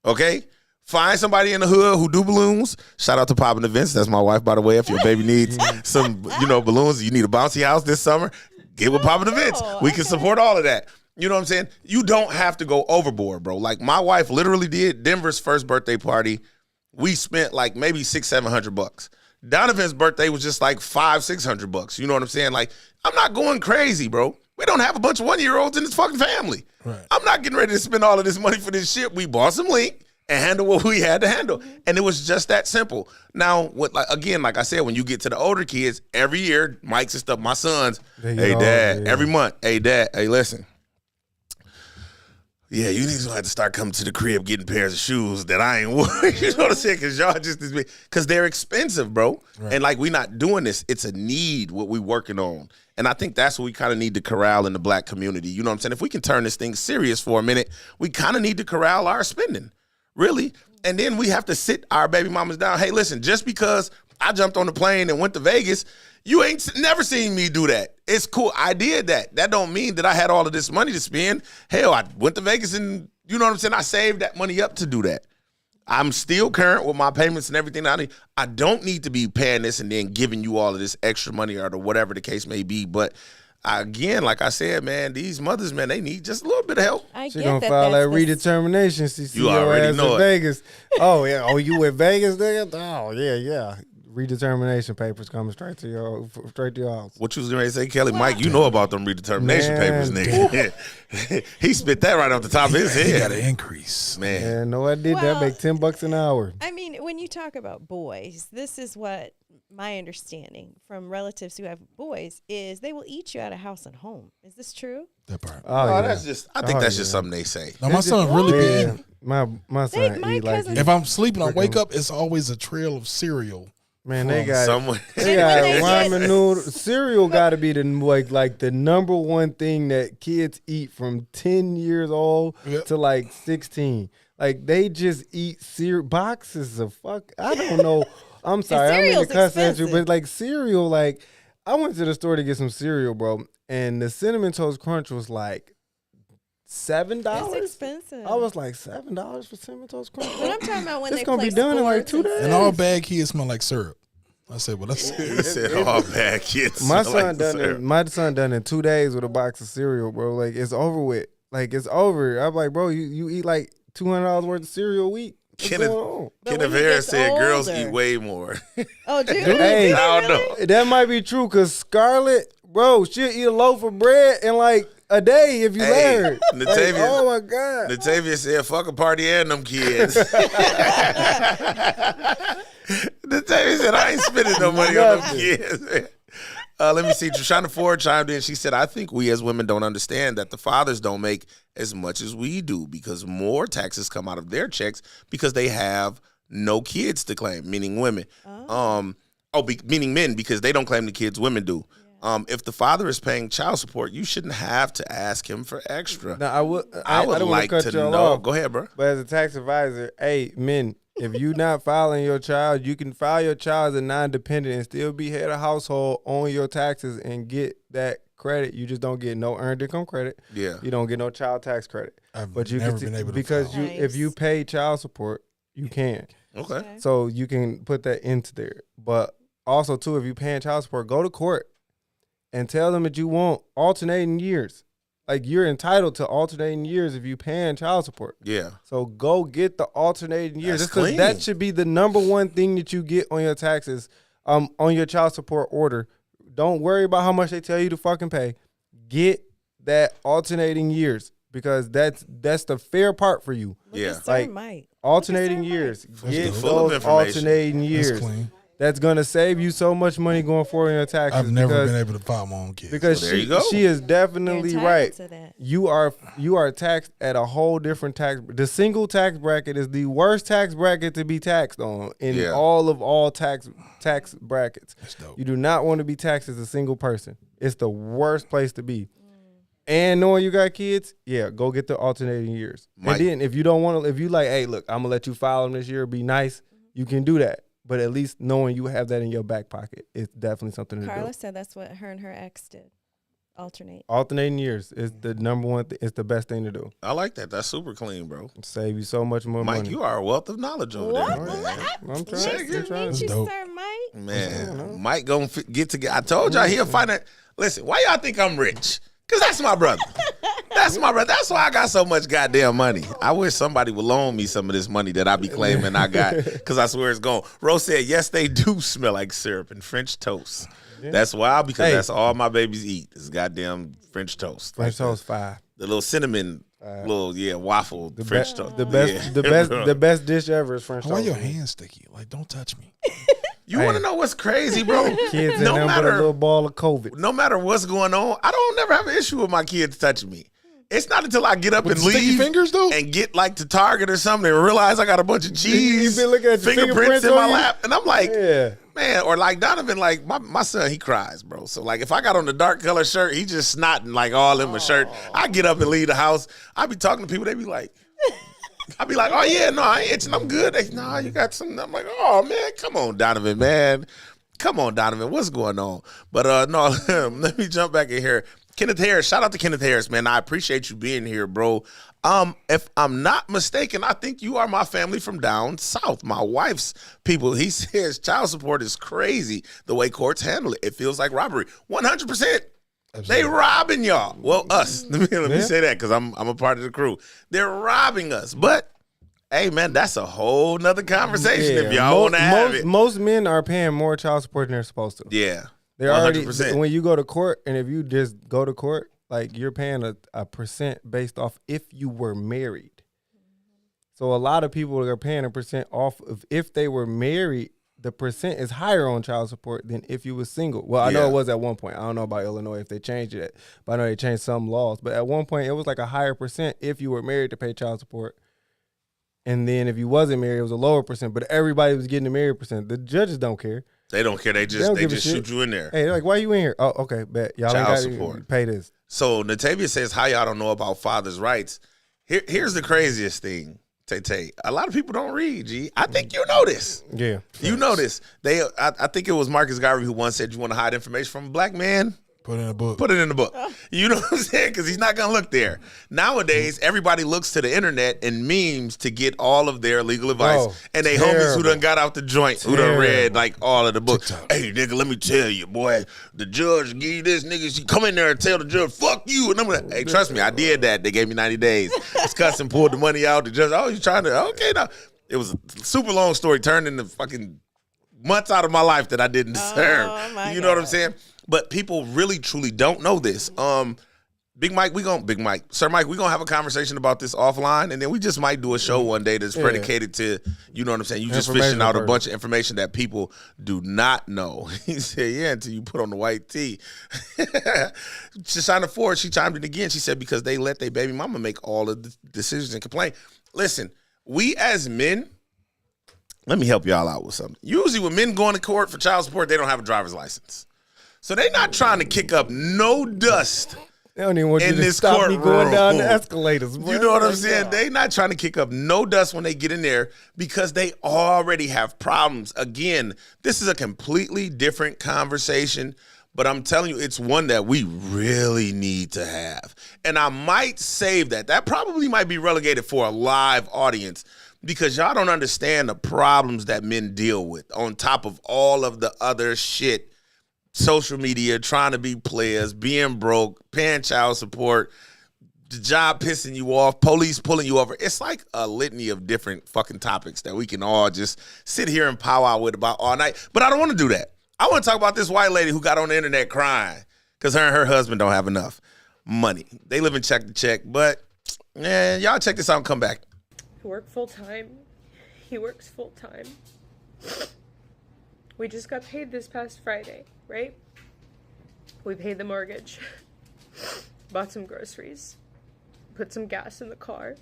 okay? Find somebody in the hood who do balloons. Shout out to Poppin' Events. That's my wife, by the way. If your baby needs some, balloons, you need a bouncy house this summer, get with Poppin' Events. We can support all of that. You know what I'm saying? You don't have to go overboard, bro. Like, my wife literally did Denver's first birthday party. We spent like maybe $600-700. Donovan's birthday was just like $500-600. You know what I'm saying? Like, I'm not going crazy, bro. We don't have a bunch of 1-year-olds in this fucking family.
Right.
I'm not getting ready to spend all of this money for this shit. We bought some link. and handle what we had to handle. And it was just that simple. Now, like I said, when you get to the older kids, every year, Mike's and stuff, my sons, hey, Dad, every month, hey, Dad, hey, listen. Yeah, you niggas gonna have to start coming to the crib getting pairs of shoes that I ain't wearing. You know what I'm saying? Because y'all just as big. Because they're expensive, bro. Right. And like, we not doing this. It's a need, what we working on. And I think that's what we kind of need to corral in the black community. You know what I'm saying? If we can turn this thing serious for a minute, we kind of need to corral our spending, really. And then we have to sit our baby mamas down. Hey, listen, just because I jumped on the plane and went to Vegas, you ain't never seen me do that. It's cool. I did that. That don't mean that I had all of this money to spend. Hell, I went to Vegas and, you know what I'm saying? I saved that money up to do that. I'm still current with my payments and everything I need. I don't need to be paying this and then giving you all of this extra money or whatever the case may be. But again, like I said, man, these mothers, man, they need just a little bit of help.
She gonna file that redetermination. She see
you
your
already
ass
know
in
it.
Vegas. Oh yeah. Oh, you in Vegas, nigga? Oh yeah. Redetermination papers coming straight to your house.
What you was going to say, Kelly? Mike, you know about them redetermination papers, nigga. He spit that right off the top of his head.
He got an increase.
Man. Yeah, no, I did. That make $10 an hour.
I mean, when you talk about boys, this is what my understanding from relatives who have boys is they will eat you out of house and home. Is this true?
That part.
That's just, I think that's just something they say.
No, my son really be eating.
My son eat like
if I'm sleeping, I wake up, it's always a trail of cereal.
Man, they got
someone.
They got ramen noodle. Cereal got to be the like the number one thing that kids eat from 10 years old to like 16. Like they just eat boxes of fuck. I don't know. I'm sorry, I'm in the cuss at you, but like cereal. Like I went to the store to get some cereal, bro, and the Cinnamon Toast Crunch was like $7.
That's expensive.
I was like $7 for Cinnamon Toast Crunch.
But I'm talking about when
it's
they
gonna be done in like 2 days.
And all bad kids smell like syrup. I said, well, that's
he said all bad kids.
My son done in 2 days with a box of cereal, bro. Like it's over with. Like it's over. I'm like, bro, you eat like $200 worth of cereal a week.
Kenneth Harris said girls eat way more.
Oh, dude.
Hey,
I don't know.
That might be true because Scarlett, bro, she'll eat a loaf of bread in like a day if you let her.
Natavius,
like, oh my God.
Natavius said, fuck a party and them kids. Natavius said, I ain't spending no money on them kids. Let me see. Trishana Ford chimed in. She said, I think we as women don't understand that the fathers don't make as much as we do because more taxes come out of their checks because they have no kids to claim, meaning women. Meaning men because they don't claim the kids, women do. If the father is paying child support, you shouldn't have to ask him for extra.
Now, I would
like to know.
Off,
go ahead, bro.
But as a tax advisor, hey, men, if you're not filing your child, you can file your child as a non-dependent and still be head of household on your taxes and get that credit. You just don't get no earned income credit.
Yeah.
You don't get no child tax credit.
But you never been able to
because if you pay child support, you can.
Okay.
So you can put that into there. But also, too, if you're paying child support, go to court and tell them that you want alternating years. Like you're entitled to alternating years if you paying child support.
Yeah.
So go get the alternating years.
That's clean.
That should be the number one thing that you get on your taxes, on your child support order. Don't worry about how much they tell you to fucking pay. Get that alternating years because that's the fair part for you.
Like
alternating years. Get
full
those alternating years.
That's clean.
That's gonna save you so much money going forward in your taxes.
I've never been able to file my own kids.
Because she is definitely right.
To
You are taxed at a whole different tax. The single tax bracket is the worst tax bracket to be taxed on in all tax brackets.
That's dope.
You do not want to be taxed as a single person. It's the worst place to be. And knowing you got kids, go get the alternating years.
Mike.
And then if you don't want to, if you like, hey, look, I'm gonna let you file them this year, be nice. You can do that. But at least knowing you have that in your back pocket, it's definitely something to do.
Carla said that's what her and her ex did. Alternate.
Alternating years is the number one. It's the best thing to do.
I like that. That's super clean, bro.
Save you so much more money.
Mike, you are a wealth of knowledge over there.
I'm trying.
That's dope.
Man, Mike gonna get together. I told y'all he'll find it. Listen, why y'all think I'm rich? Because that's my brother. That's my brother. That's why I got so much goddamn money. I wish somebody would loan me some of this money that I be claiming I got because I swear it's gone. Rose said, yes, they do smell like syrup and French toast. Yeah. That's wild because that's all my babies eat is goddamn French toast.
French toast 5.
The little cinnamon Little waffle French toast.
The best dish ever is French toast.
Why your hands sticky? Like, don't touch me.
You want to know what's crazy, bro?
Kids in them with a little ball of COVID.
No matter what's going on, I don't never have an issue with my kids touching me. It's not until I get up
With
and
the sticky
leave
fingers, though?
and get like to Target or something and realize I got a bunch of cheese
You been looking at your
fingerprints in
on
my
you?
lap. And I'm like,
Yeah.
man, or like Donovan, like my son, he cries, bro. So like if I got on the dark color shirt, he just snotting like all in my shirt. I get up and leave the house. I be talking to people, they be like, I be like, oh yeah, no, I ain't itching, I'm good. They, nah, you got something. I'm like, oh man, come on, Donovan, man. Come on, Donovan, what's going on? But no, let me jump back in here. Kenneth Harris, shout out to Kenneth Harris, man. I appreciate you being here, bro. If I'm not mistaken, I think you are my family from down south. My wife's people. He says child support is crazy the way courts handle it. It feels like robbery. 100%. They robbing y'all. Well, us. Let me say that because I'm a part of the crew. They're robbing us. But hey, man, that's a whole nother conversation if y'all want to have it.
Most men are paying more child support than they're supposed to.
Yeah.
They're
100%.
already, when you go to court, and if you just go to court, like you're paying a percent based off if you were married. So a lot of people are paying a percent off of if they were married, the percent is higher on child support than if you were single. Well, I know it was at one point. I don't know about Illinois if they changed it, but I know they changed some laws. But at one point, it was like a higher percent if you were married to pay child support. And then if you wasn't married, it was a lower percent. But everybody was getting a married percent. The judges don't care.
They don't care. They just shoot you in there.
Hey, they're like, why you in here? Oh, okay, bet. Y'all
Child
ain't
support.
got to pay this.
So Natavia says, how y'all don't know about fathers' rights? Here's the craziest thing, Tay. A lot of people don't read, G. I think you know this.
Yeah.
You know this. I think it was Marcus Garvey who once said, you want to hide information from a black man?
Put it in a book.
Put it in the book. You know what I'm saying? Because he's not going to look there. Nowadays, everybody looks to the internet and memes to get all of their legal advice. And they homies who done got out the joint, who done read like all of the books. Hey, nigga, let me tell you, boy, the judge give you this, nigga. She come in there and tell the judge, fuck you. And I'm like, hey, trust me, I did that. They gave me 90 days. This cousin pulled the money out. The judge, oh, you trying to, okay, now. It was a super long story turned into fucking months out of my life that I didn't deserve. You know what I'm saying? But people really, truly don't know this. Sir Mike, we're gonna have a conversation about this offline, and then we just might do a show one day that's predicated to, you know what I'm saying? You just fishing out a bunch of information that people do not know. He said, yeah, until you put on the white tee. Shoshana Ford, she chimed in again. She said, because they let their baby mama make all of the decisions and complain. Listen, we as men, let me help y'all out with something. Usually when men go into court for child support, they don't have a driver's license. So they not trying to kick up no dust.
They don't even want you to stop me going down the escalators. Bro.
You know what I'm saying? They not trying to kick up no dust when they get in there because they already have problems. Again, this is a completely different conversation, but I'm telling you, it's one that we really need to have. And I might save that. That probably might be relegated for a live audience because y'all don't understand the problems that men deal with on top of all of the other shit. Social media, trying to be players, being broke, paying child support, the job pissing you off, police pulling you over. It's like a litany of different fucking topics that we can all just sit here and powwow with about all night. But I don't want to do that. I want to talk about this white lady who got on the internet crying because her and her husband don't have enough money. They live in check to check, but y'all check this out and come back.
I work full time. He works full time. We just got paid this past Friday, right? We paid the mortgage, bought some groceries, put some gas in the car.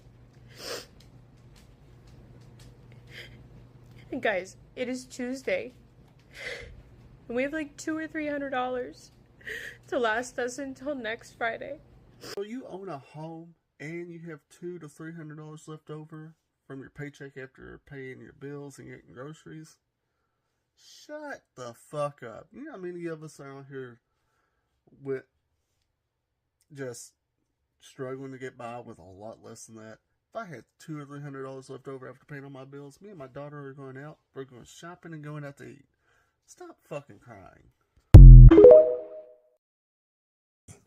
And guys, it is Tuesday, and we have like $200 or $300 to last us until next Friday.
So you own a home and you have $200 to $300 left over from your paycheck after paying your bills and getting groceries? Shut the fuck up. You know how many of us are out here with just struggling to get by with a lot less than that? If I had $200 or $300 left over after paying all my bills, me and my daughter are going out. We're going shopping and going out to eat. Stop fucking crying.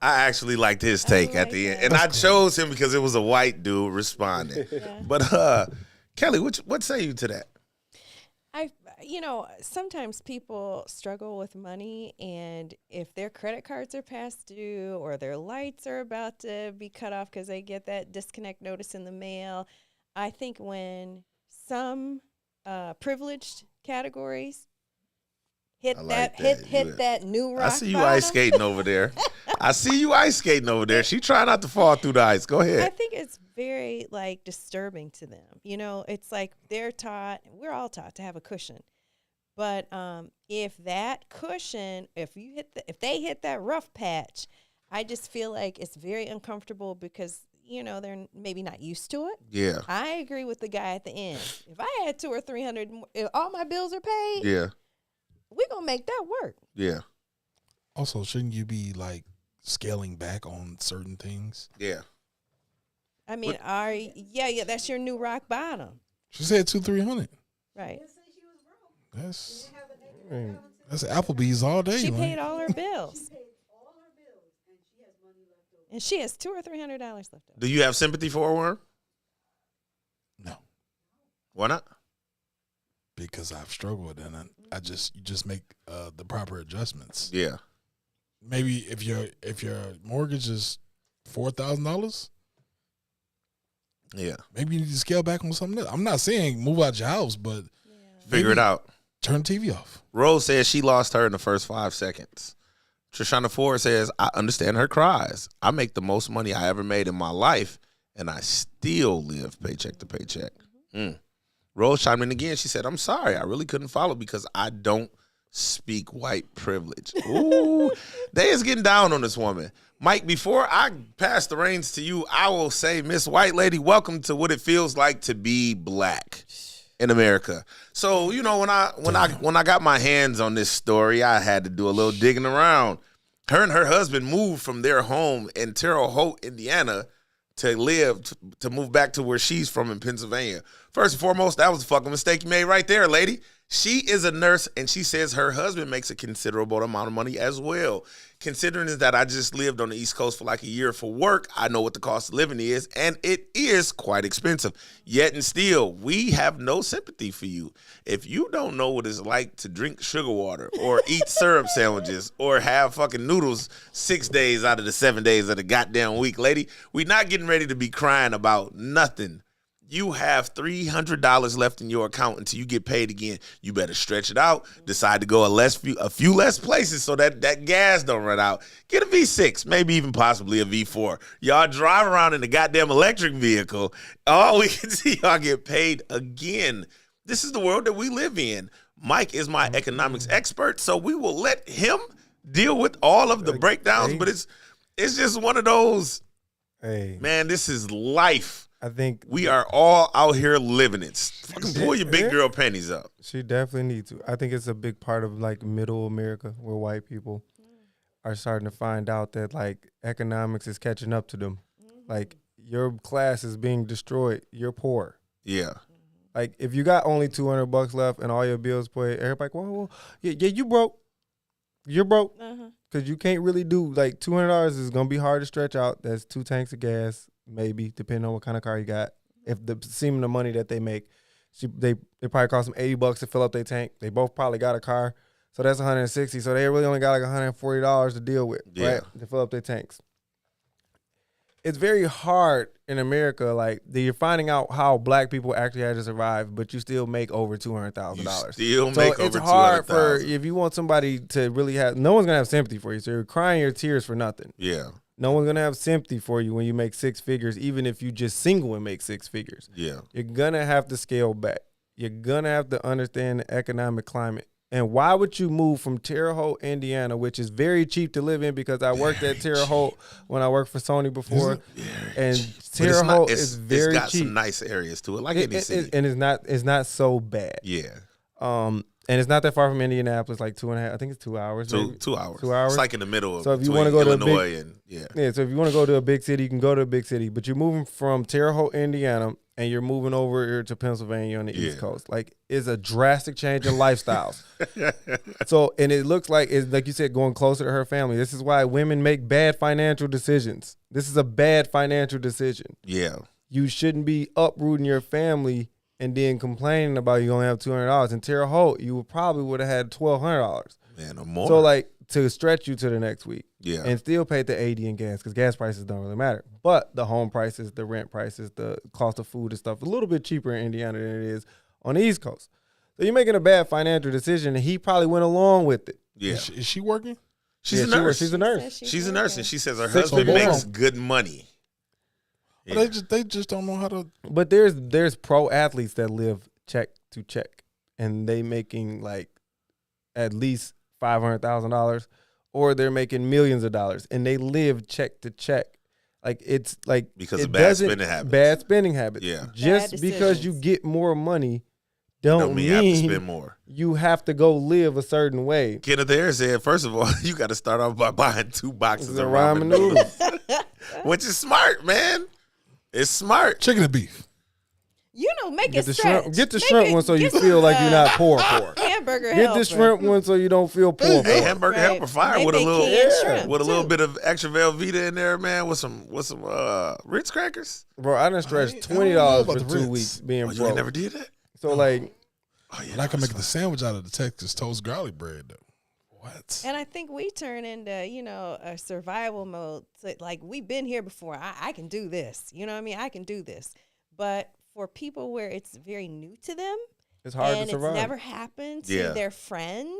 I actually liked his take at the end. And I chose him because it was a white dude responding. But Kelly, what say you to that?
Sometimes people struggle with money, and if their credit cards are past due or their lights are about to be cut off because they get that disconnect notice in the mail, I think when some privileged categories hit that new rock
I see you
bottom.
ice skating over there. She trying not to fall through the ice. Go ahead.
I think it's very disturbing to them. It's like we're all taught to have a cushion. But if that cushion, if they hit that rough patch, I just feel like it's very uncomfortable because they're maybe not used to it.
Yeah.
I agree with the guy at the end. If I had $200 or $300, if all my bills are paid,
Yeah.
we're gonna make that work.
Yeah.
Also, shouldn't you be scaling back on certain things?
Yeah.
I mean, that's your new rock bottom.
She said 200-300.
Right.
That's Applebee's all day.
She paid all her bills. And she has $200 or $300 left over.
Do you have sympathy for a worm?
No.
Why not?
Because I've struggled, and you just make the proper adjustments.
Yeah.
Maybe if your mortgage is $4,000,
yeah,
maybe you need to scale back on something else. I'm not saying move out your house, but
figure it out.
Turn the TV off.
Rose says she lost her in the first 5 seconds. Trishana Ford says, I understand her cries. I make the most money I ever made in my life, and I still live paycheck to paycheck. Rose chimed in again. She said, I'm sorry. I really couldn't follow because I don't speak white privilege. Ooh, they is getting down on this woman. Mike, before I pass the reins to you, I will say, Miss White Lady, welcome to what it feels like to be black in America. So, when I got my hands on this story, I had to do a little digging around. Her and her husband moved from their home in Terre Haute, Indiana, to move back to where she's from in Pennsylvania. First and foremost, that was a fucking mistake you made right there, lady. She is a nurse, and she says her husband makes a considerable amount of money as well. Considering that I just lived on the East Coast for a year for work, I know what the cost of living is, and it is quite expensive. Yet and still, we have no sympathy for you. If you don't know what it's like to drink sugar water or eat syrup sandwiches or have fucking noodles 6 days out of the 7 days of the goddamn week, lady, we're not getting ready to be crying about nothing. You have $300 left in your account until you get paid again. You better stretch it out. Decide to go a few less places so that gas don't run out. Get a V6, maybe even possibly a V4. Y'all drive around in a goddamn electric vehicle. All we can see y'all get paid again. This is the world that we live in. Mike is my economics expert, so we will let him deal with all of the breakdowns. But it's just one of those.
Hey,
man, this is life.
I think
we are all out here living it. Fucking pull your big girl panties up.
She definitely needs to. I think it's a big part of middle America where white people are starting to find out that economics is catching up to them. Your class is being destroyed. You're poor.
Yeah.
If you got only $200 left and all your bills paid, everybody, well, yeah, you broke. You're broke because you can't really do $200 is gonna be hard to stretch out. That's 2 tanks of gas. Maybe, depending on what kind of car you got. If the seeming the money that they make, they probably cost them $80 to fill up their tank. They both probably got a car, so that's $160. So they really only got $140 to deal with, right? To fill up their tanks. It's very hard in America. You're finding out how black people actually had to survive, but you still make over $200,000.
Still make over $200,000.
It's hard for if you want somebody to really have. No one's gonna have sympathy for you, so you're crying your tears for nothing.
Yeah.
No one's gonna have sympathy for you when you make 6 figures, even if you just single and make 6 figures.
Yeah.
You're gonna have to scale back. You're gonna have to understand the economic climate. And why would you move from Terre Haute, Indiana, which is very cheap to live in because I worked at Terre Haute when I worked for Sony before. And Terre Haute is very cheap.
It's got some nice areas to it, like any city.
And it's not so bad.
Yeah.
And it's not that far from Indianapolis, 2.5. I think it's 2 hours.
2 hours.
2 hours.
It's in the middle of.
So if you want to go
Illinois
to so if you want to go to a big city, you can go to a big city. But you're moving from Terre Haute, Indiana, and you're moving over here to Pennsylvania on the East Coast. It's a drastic change in lifestyles. So, and it looks like it's like you said, going closer to her family. This is why women make bad financial decisions. This is a bad financial decision.
Yeah.
You shouldn't be uprooting your family and then complaining about you only have $200. In Terre Haute, you would have had $1,200.
Man, or more.
So like to stretch you to the next week.
Yeah.
And still pay the 80 in gas because gas prices don't really matter. But the home prices, the rent prices, the cost of food and stuff, a little bit cheaper in Indiana than it is on the East Coast. So you're making a bad financial decision, and he probably went along with it.
Yeah.
Is she working?
She's a nurse.
She's a nurse.
She's a nurse, and she says her
6
husband
to 4.
makes good money.
Yeah. They just don't know how to.
But there's pro athletes that live check to check, and they making like at least $500,000, or they're making millions of dollars, and they live check to check. Like it's like
Because
it
of bad
doesn't-
spending habits.
Bad spending habits.
Yeah.
Just
Bad
because you
decisions.
get more money, don't
mean you have to
mean
spend more.
you have to go live a certain way.
Kenneth Ayers said, first of all, you got to start off by buying 2 boxes
The
of ramen
ramen
noodles,
noodles.
which is smart, man. It's smart.
Chicken and beef.
You know, make
Get
it
the
stretch.
shrimp. Get the
Make
shrimp
it-
one so you
get
feel like you're not
the,
poor.
Hamburger
Get
helper.
the shrimp one so you don't feel poor.
Hey, hamburger
Right.
helper fire
Maybe
with a
they
little
can shrimp,
with a little
too.
bit of extra Velveeta in there, man, with some Ritz crackers.
Bro, I done stretched
I don't know
$20
about
for
the
2
Ritz.
weeks being
Oh, you ain't
broke.
never did that?
So like,
Oh, yeah,
And I can
no,
make the sandwich out of the Texas toast garlic bread though. What?
And I think we turn into, a survival mode. So, like, we've been here before. I can do this. You know what I mean? I can do this. But for people where it's very new to them,
it's hard
and
to survive.
it's never happened to
Yeah.
their friends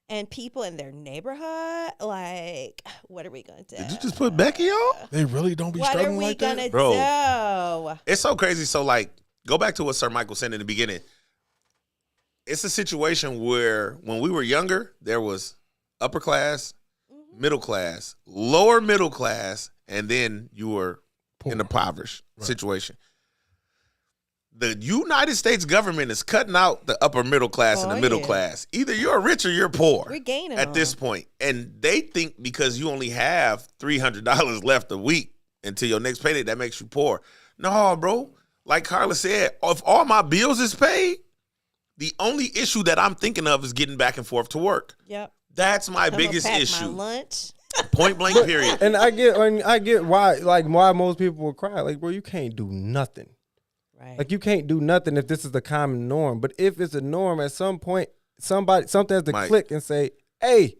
and people in their neighborhood, like, what are we going to do?
Did you just put Becky on?
They really don't be
What are
struggling
we
like
going
that?
to
Bro.
do?
It's so crazy. So, like, go back to what Sir Michael said in the beginning. It's a situation where when we were younger, there was upper class, middle class, lower middle class, and then you were in a impoverished situation. The United States government is cutting out the upper middle class and
Oh,
the middle
yeah.
class. Either you're rich or you're poor.
We're gaining
at
on
this
them.
point. And they think because you only have $300 left a week until your next payday, that makes you poor. No, bro. Like Carla said, if all my bills is paid, the only issue that I'm thinking of is getting back and forth to work.
Yep.
That's my
I'ma
biggest
pack
issue.
My lunch.
Point blank, period.
And I get why most people will cry. Like, bro, you can't do nothing.
Right.
Like, you can't do nothing if this is the common norm. But if it's a norm, at some point, something has to
Mike.
click and say, hey,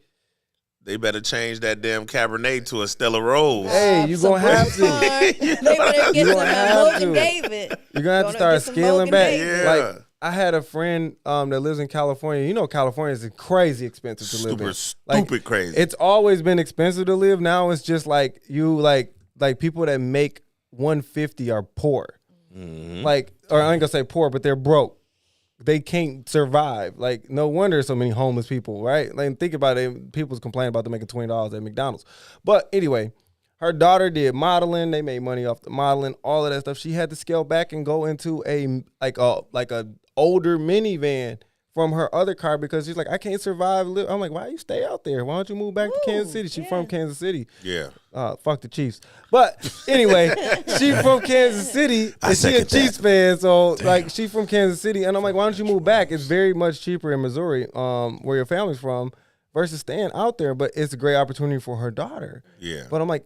They better change that damn Cabernet to a Stella Rose.
hey, you
Some
gonna have
Brooks
to.
Farm. They better get
You
some
gonna have
Logan
to.
David.
You're gonna have to
Gonna
start
get some
scaling
Logan
back.
David.
Yeah.
Like, I had a friend that lives in California. You know, California is crazy expensive to live in.
Stupid crazy.
It's always been expensive to live. Now it's just like you like people that make 150 are poor.
Mm-hmm.
Like, or I ain't gonna say poor, but they're broke. They can't survive. Like, no wonder so many homeless people, right? Like, think about it. People's complaining about them making $20 at McDonald's. But anyway, her daughter did modeling. They made money off the modeling, all of that stuff. She had to scale back and go into a older minivan from her other car because she's like, I can't survive. I'm like, why you stay out there? Why don't you move back to Kansas City? She's from Kansas City.
Yeah.
Fuck the Chiefs. But anyway, she from Kansas City and she a
second
Chiefs fan. So like she from Kansas City. And I'm like, why don't you move back? It's very much cheaper in Missouri, where your family's from, versus staying out there. But it's a great opportunity for her daughter.
Yeah.
But I'm like,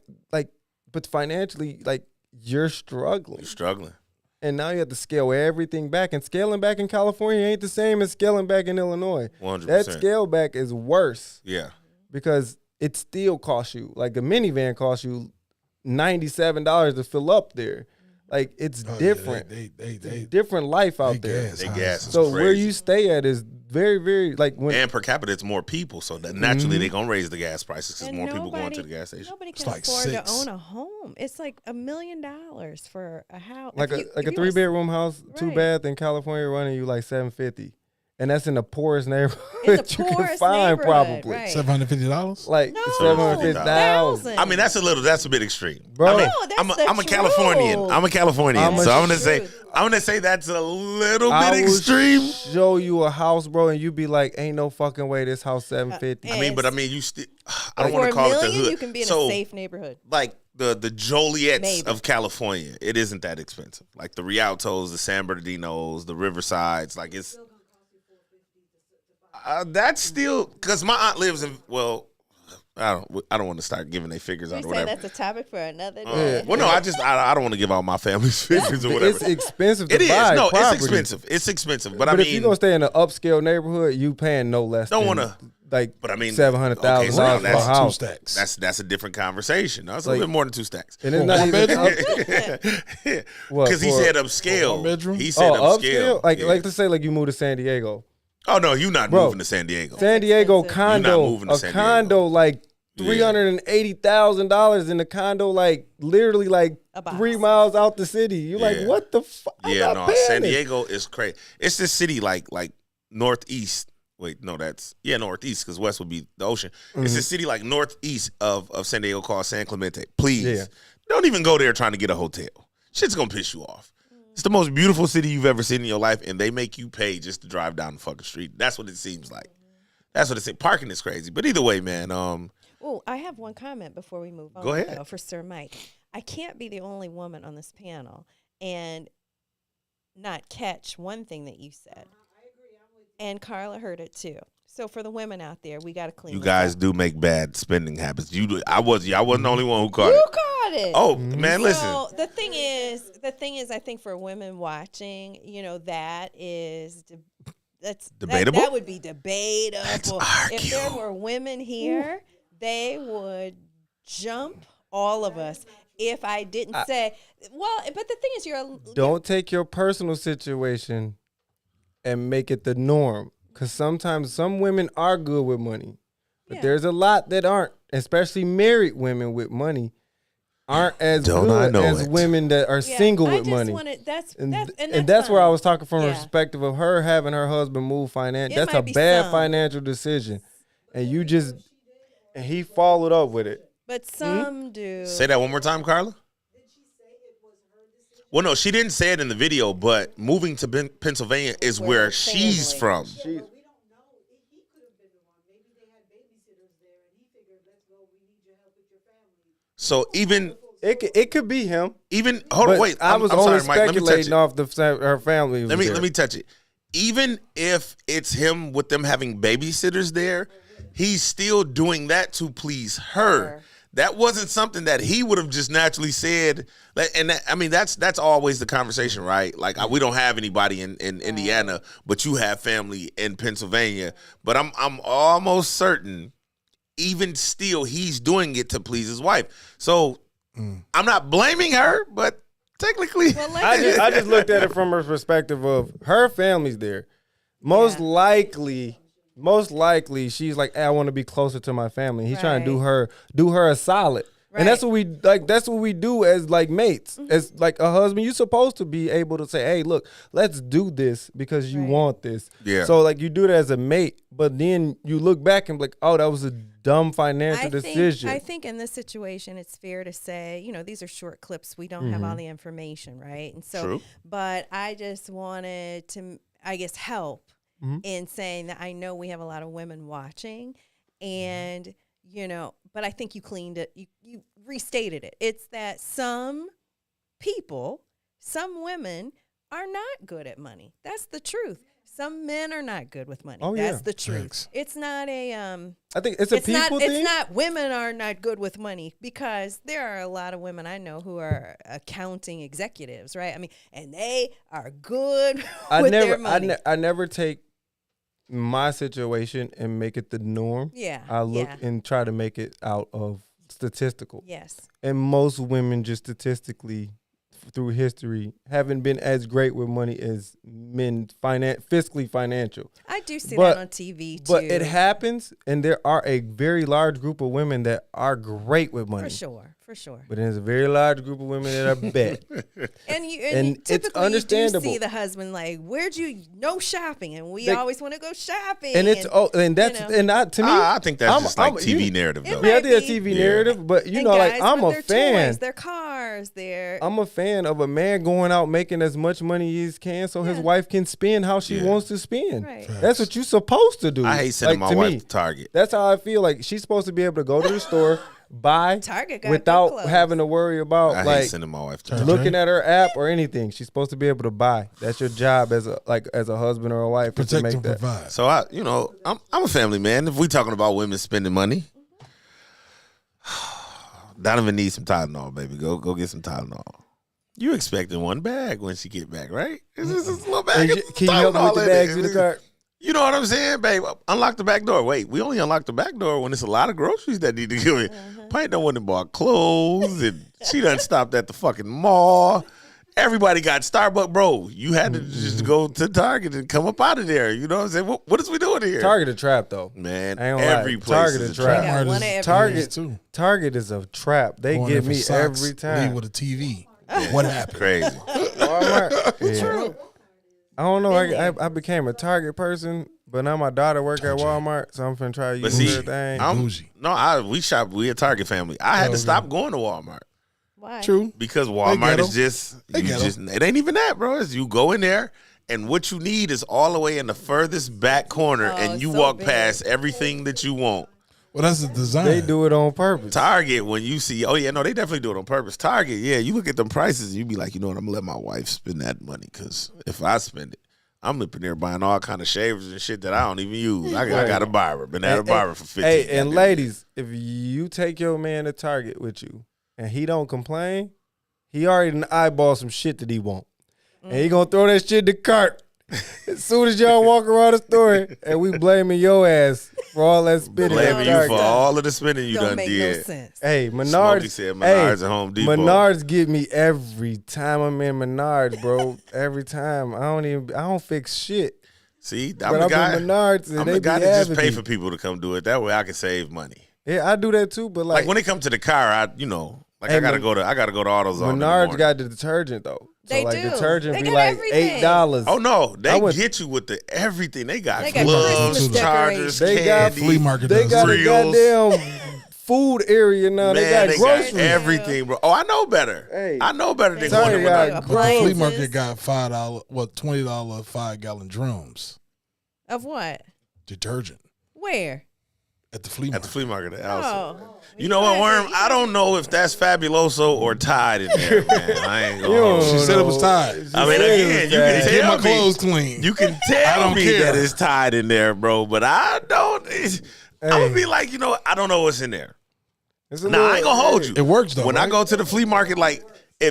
but financially, like, you're struggling.
You're struggling.
And now you have to scale everything back. And scaling back in California ain't the same as scaling back in Illinois.
100%.
That scale back is worse
Yeah.
because it still costs you. Like, a minivan costs you $97 to fill up there. Like, it's different.
They
Different life out there.
gas
They
high.
gas is
So where
crazy.
you stay at is very, very, like, when
And per capita, it's more people, so that naturally they're gonna raise the gas prices because
And
more people going to the gas station.
Nobody
It's
can
like
afford
6.
to own a home. It's like $1 million for a house.
like
If
a
you-
like
if
a
you was-
3-bedroom house, 2
Right.
bath in California running you like $750. And that's in the poorest neighborhood
In the
you can
poorest
find,
neighborhood,
probably.
right.
$750.
Like
No,
750,000.
I mean, that's a bit extreme,
Bro.
I mean,
No, that's
I'm
the
a Californian.
truth.
I'm a Californian,
I'm a
so
truth.
I'm gonna say that's a little
I
bit
will
extreme.
show you a house, bro, and you be like, ain't no fucking way this house 750.
I mean, but I mean, you still. I don't want
For
to call
$1
it the
million,
hood.
you can be in
so,
a safe neighborhood.
like the Joliettes
Maybe.
of California, it isn't that expensive. Like the Rialtos, the San Bernardinos, the Riversides, like it's. That's still because my aunt lives in I don't want to start giving their figures
We
out or
say
whatever.
that's a topic for another day.
Well, no, I don't want to give out my family's figures or whatever.
It's expensive to
It is.
buy
No,
property.
it's expensive. It's expensive. But I
But
mean,
if you're gonna stay in an upscale neighborhood, you paying no less.
Don't
than,
wanna-
like.
But I mean,
$700,000
so now
for a house.
2 stacks.
That's a different conversation. That's a
Like-
little bit more than 2 stacks.
And it's not
One
even
bedroom?
What,
Because he
for-
said upscale.
One bedroom?
He said upscale.
Like
Yeah.
let's say like you move to San Diego.
Oh no, you're not
Bro,
moving to San Diego.
San Diego
expensive.
condo,
You're not moving to
a
San Diego.
condo like
Yeah.
$380,000 in a condo like literally like
A box.
3 miles out the city. You're like,
Yeah.
what the fuck?
Yeah, no, San Diego is crazy. It's this city like northeast. Wait, no, that's northeast because west would be the ocean. It's a city like northeast of San Diego called San Clemente. Please,
Yeah.
don't even go there trying to get a hotel. Shit's gonna piss you off. It's the most beautiful city you've ever seen in your life, and they make you pay just to drive down the fucking street. That's what it seems like. That's what it seems. Parking is crazy, but either way, man.
Oh, I have one comment before we move on.
Go ahead.
Though, for Sir Mike. I can't be the only woman on this panel and not catch one thing that you said. And Carla heard it too. So for the women out there, we got to clean
You
this
guys
up.
do make bad spending habits. I wasn't the only one who caught
You
it.
caught it.
Oh man, listen.
So the thing is, I think for women watching, that is that's
Debatable?
That would be debatable.
Let's
If there
argue.
were women here, they would jump all of us. If I didn't say, well, but the thing is,
Don't take your personal situation and make it the norm. Because sometimes some women are good with money. But
Yeah.
there's a lot that aren't, especially married women with money, aren't as
Don't I
good
know
as
it.
women that are
Yeah,
single
I
with
just
money.
wanted- that's
And
that's
that's where I
fine.
was talking from a
Yeah.
perspective of her having her husband move finance.
It
That's
might
a
be
bad
some.
financial decision. And he followed up with it.
But some do.
Say that one more time, Carla. Well, no, she didn't say it in the video, but moving to Pennsylvania is
Where
where
her
she's
family-
from. So even
It could be him.
hold
But
on, wait.
I was
I'm
only
sorry, Mike. Let me touch
speculating
it.
off her family. Was
Let me touch it. Even if it's him with them having babysitters there, he's still doing that to please her. That wasn't something that he would have just naturally said. And that's always the conversation, right? Like we don't have anybody in Indiana, but you have family in Pennsylvania. But I'm almost certain, even still, he's doing it to please his wife. So I'm not blaming her, but technically,
I just looked at it from her perspective of her family's there. Most likely, she's like, hey, I want to be closer to my family. He's trying to do her a solid.
Right.
And that's what we like. That's what we do as like mates, as like a husband. You're supposed to be able to say, "Hey, look, let's do this because you want this."
Yeah.
So like you do it as a mate, but then you look back and be like, "Oh, that was a dumb financial decision."
I think in this situation, it's fair to say, these are short clips. We don't have all the information, right? And so,
True.
But I just wanted to, I guess, help in saying that I know we have a lot of women watching, and but I think you cleaned it. You restated it. It's that some people, some women are not good at money. That's the truth. Some men are not good with money.
Oh,
That's
yeah.
the truth.
Thanks.
It's not a
I think it's a people thing.
It's not women are not good with money, because there are a lot of women I know who are accounting executives, right? I mean, and they are good with their money.
I never take my situation and make it the norm.
Yeah,
I look
yeah.
and try to make it out of statistical.
Yes.
And most women just statistically through history haven't been as great with money as men fiscally financial.
I do see
But-
that on TV too.
But it happens, and there are a very large group of women that are great with money.
for sure.
But there's a very large group of women that are bad.
And you
And it's
typically
understandable.
you do see the husband like, where'd you no shopping, and we
They-
always want to go shopping.
And it's to me,
I think that's just like
I'm-
TV
you-
narrative, though.
Yeah, I
might
think that's
be.
TV
Yeah.
narrative, but you
and
know, like
guys
I'm
with
a
their
fan.
toys, their cars, their
I'm a fan of a man going out making as much money as he can so his
Yeah.
wife can spend how she
Yeah.
wants to spend.
Right.
That's what you're supposed to do.
I hate sending
Like,
my
to
wife
me,
to Target.
That's how I feel. Like she's supposed to be able to go to the store, buy
Target got good
without
clothes.
having to worry about
I hate
like
sending my wife to Target.
looking at her app or anything. She's supposed to be able to buy. That's your job as a husband or a wife, is to
Protect
make
and
that.
provide.
So I'm a family man. If we talking about women spending money, Donovan needs some Tylenol, baby. Go get some Tylenol. You expecting one bag when she get back, right? It's just a little bag.
Can you help me with the bags in the cart?
You know what I'm saying, babe? Unlock the back door. Wait, we only unlock the back door when it's a lot of groceries that need to go in. Pint done went and bought clothes, and she done stopped at the fucking mall. Everybody got Starbucks, bro. You had to just go to Target and come up out of there. You know what I'm saying? What is we doing here?
Target a trap though,
man.
I ain't
Every
lie.
place
Target
is
a
a
trap.
trap.
Target is a trap. They
Going
get
in for
me
socks,
every time.
leave with a TV. What happened?
Crazy.
Walmart. Yeah. I don't know. I became a Target person, but now my daughter work at Walmart, so I'm finna try to
But
use
see,
her thing.
we a Target family. I had to stop going to Walmart.
Why?
True.
Because Walmart is
They get 'em.
it ain't even that, bro. It's you go in there and what you need is all the way in the furthest back corner and you walk past everything that you want.
Well, that's the design.
They do it on purpose.
Target, when you see, they definitely do it on purpose. Target, yeah, you look at them prices and you be like, you know what, I'm gonna let my wife spend that money because if I spend it, I'm up in there buying all kind of shavers and shit that I don't even use. I got a barber, been at a barber for 15 years.
Hey, and ladies, if you take your man to Target with you and he don't complain, he already done eyeball some shit that he want. And he gonna throw that shit in the cart. As soon as y'all walk around the store and we blaming your ass for all that spending.
Blaming you for all of the spending you done did.
No sense.
Hey,
Smokey
Menards.
said Menards at Home Depot.
Menards get me every time I'm in Menards, bro. Every time. I don't fix shit.
See,
But I'm in Menards and
I'm
they
the guy
be
that just
having
pay
me.
for people to come do it. That way I can save money.
Yeah, I do that too, but
Like when it comes to the car, I gotta go to AutoZone. in the
Menards
morning.
got the detergent though. So
They
like
do.
detergent
They
be
got
like
everything.
$8.
Oh no, they
I went-
get you with the everything. They got
They got
gloves,
Christmas
chargers,
They got
candy,
flea market.
They got a
Reels.
goddamn food area now. They got groceries.
everything, bro. Oh, I know better.
Hey.
I know better than
Sorry,
going to
y'all.
Menards.
But the flea market got $5, $20 5-gallon drums
Of what?
detergent
Where?
at the flea
At
market.
the flea market at Allison.
Oh.
You know what, Worm? I don't know if that's Fabuloso or Tide in there, man. I ain't gonna hold you.
She said it was Tide.
I mean, again, you can
Get my
tell
clothes
me.
clean.
You can
I
tell
don't
me
care.
that it's Tide in there, bro. But I don't. I would be like, I don't know what's in there. Nah, I ain't gonna hold you.
It works though.
When I
right?
go to the flea market, like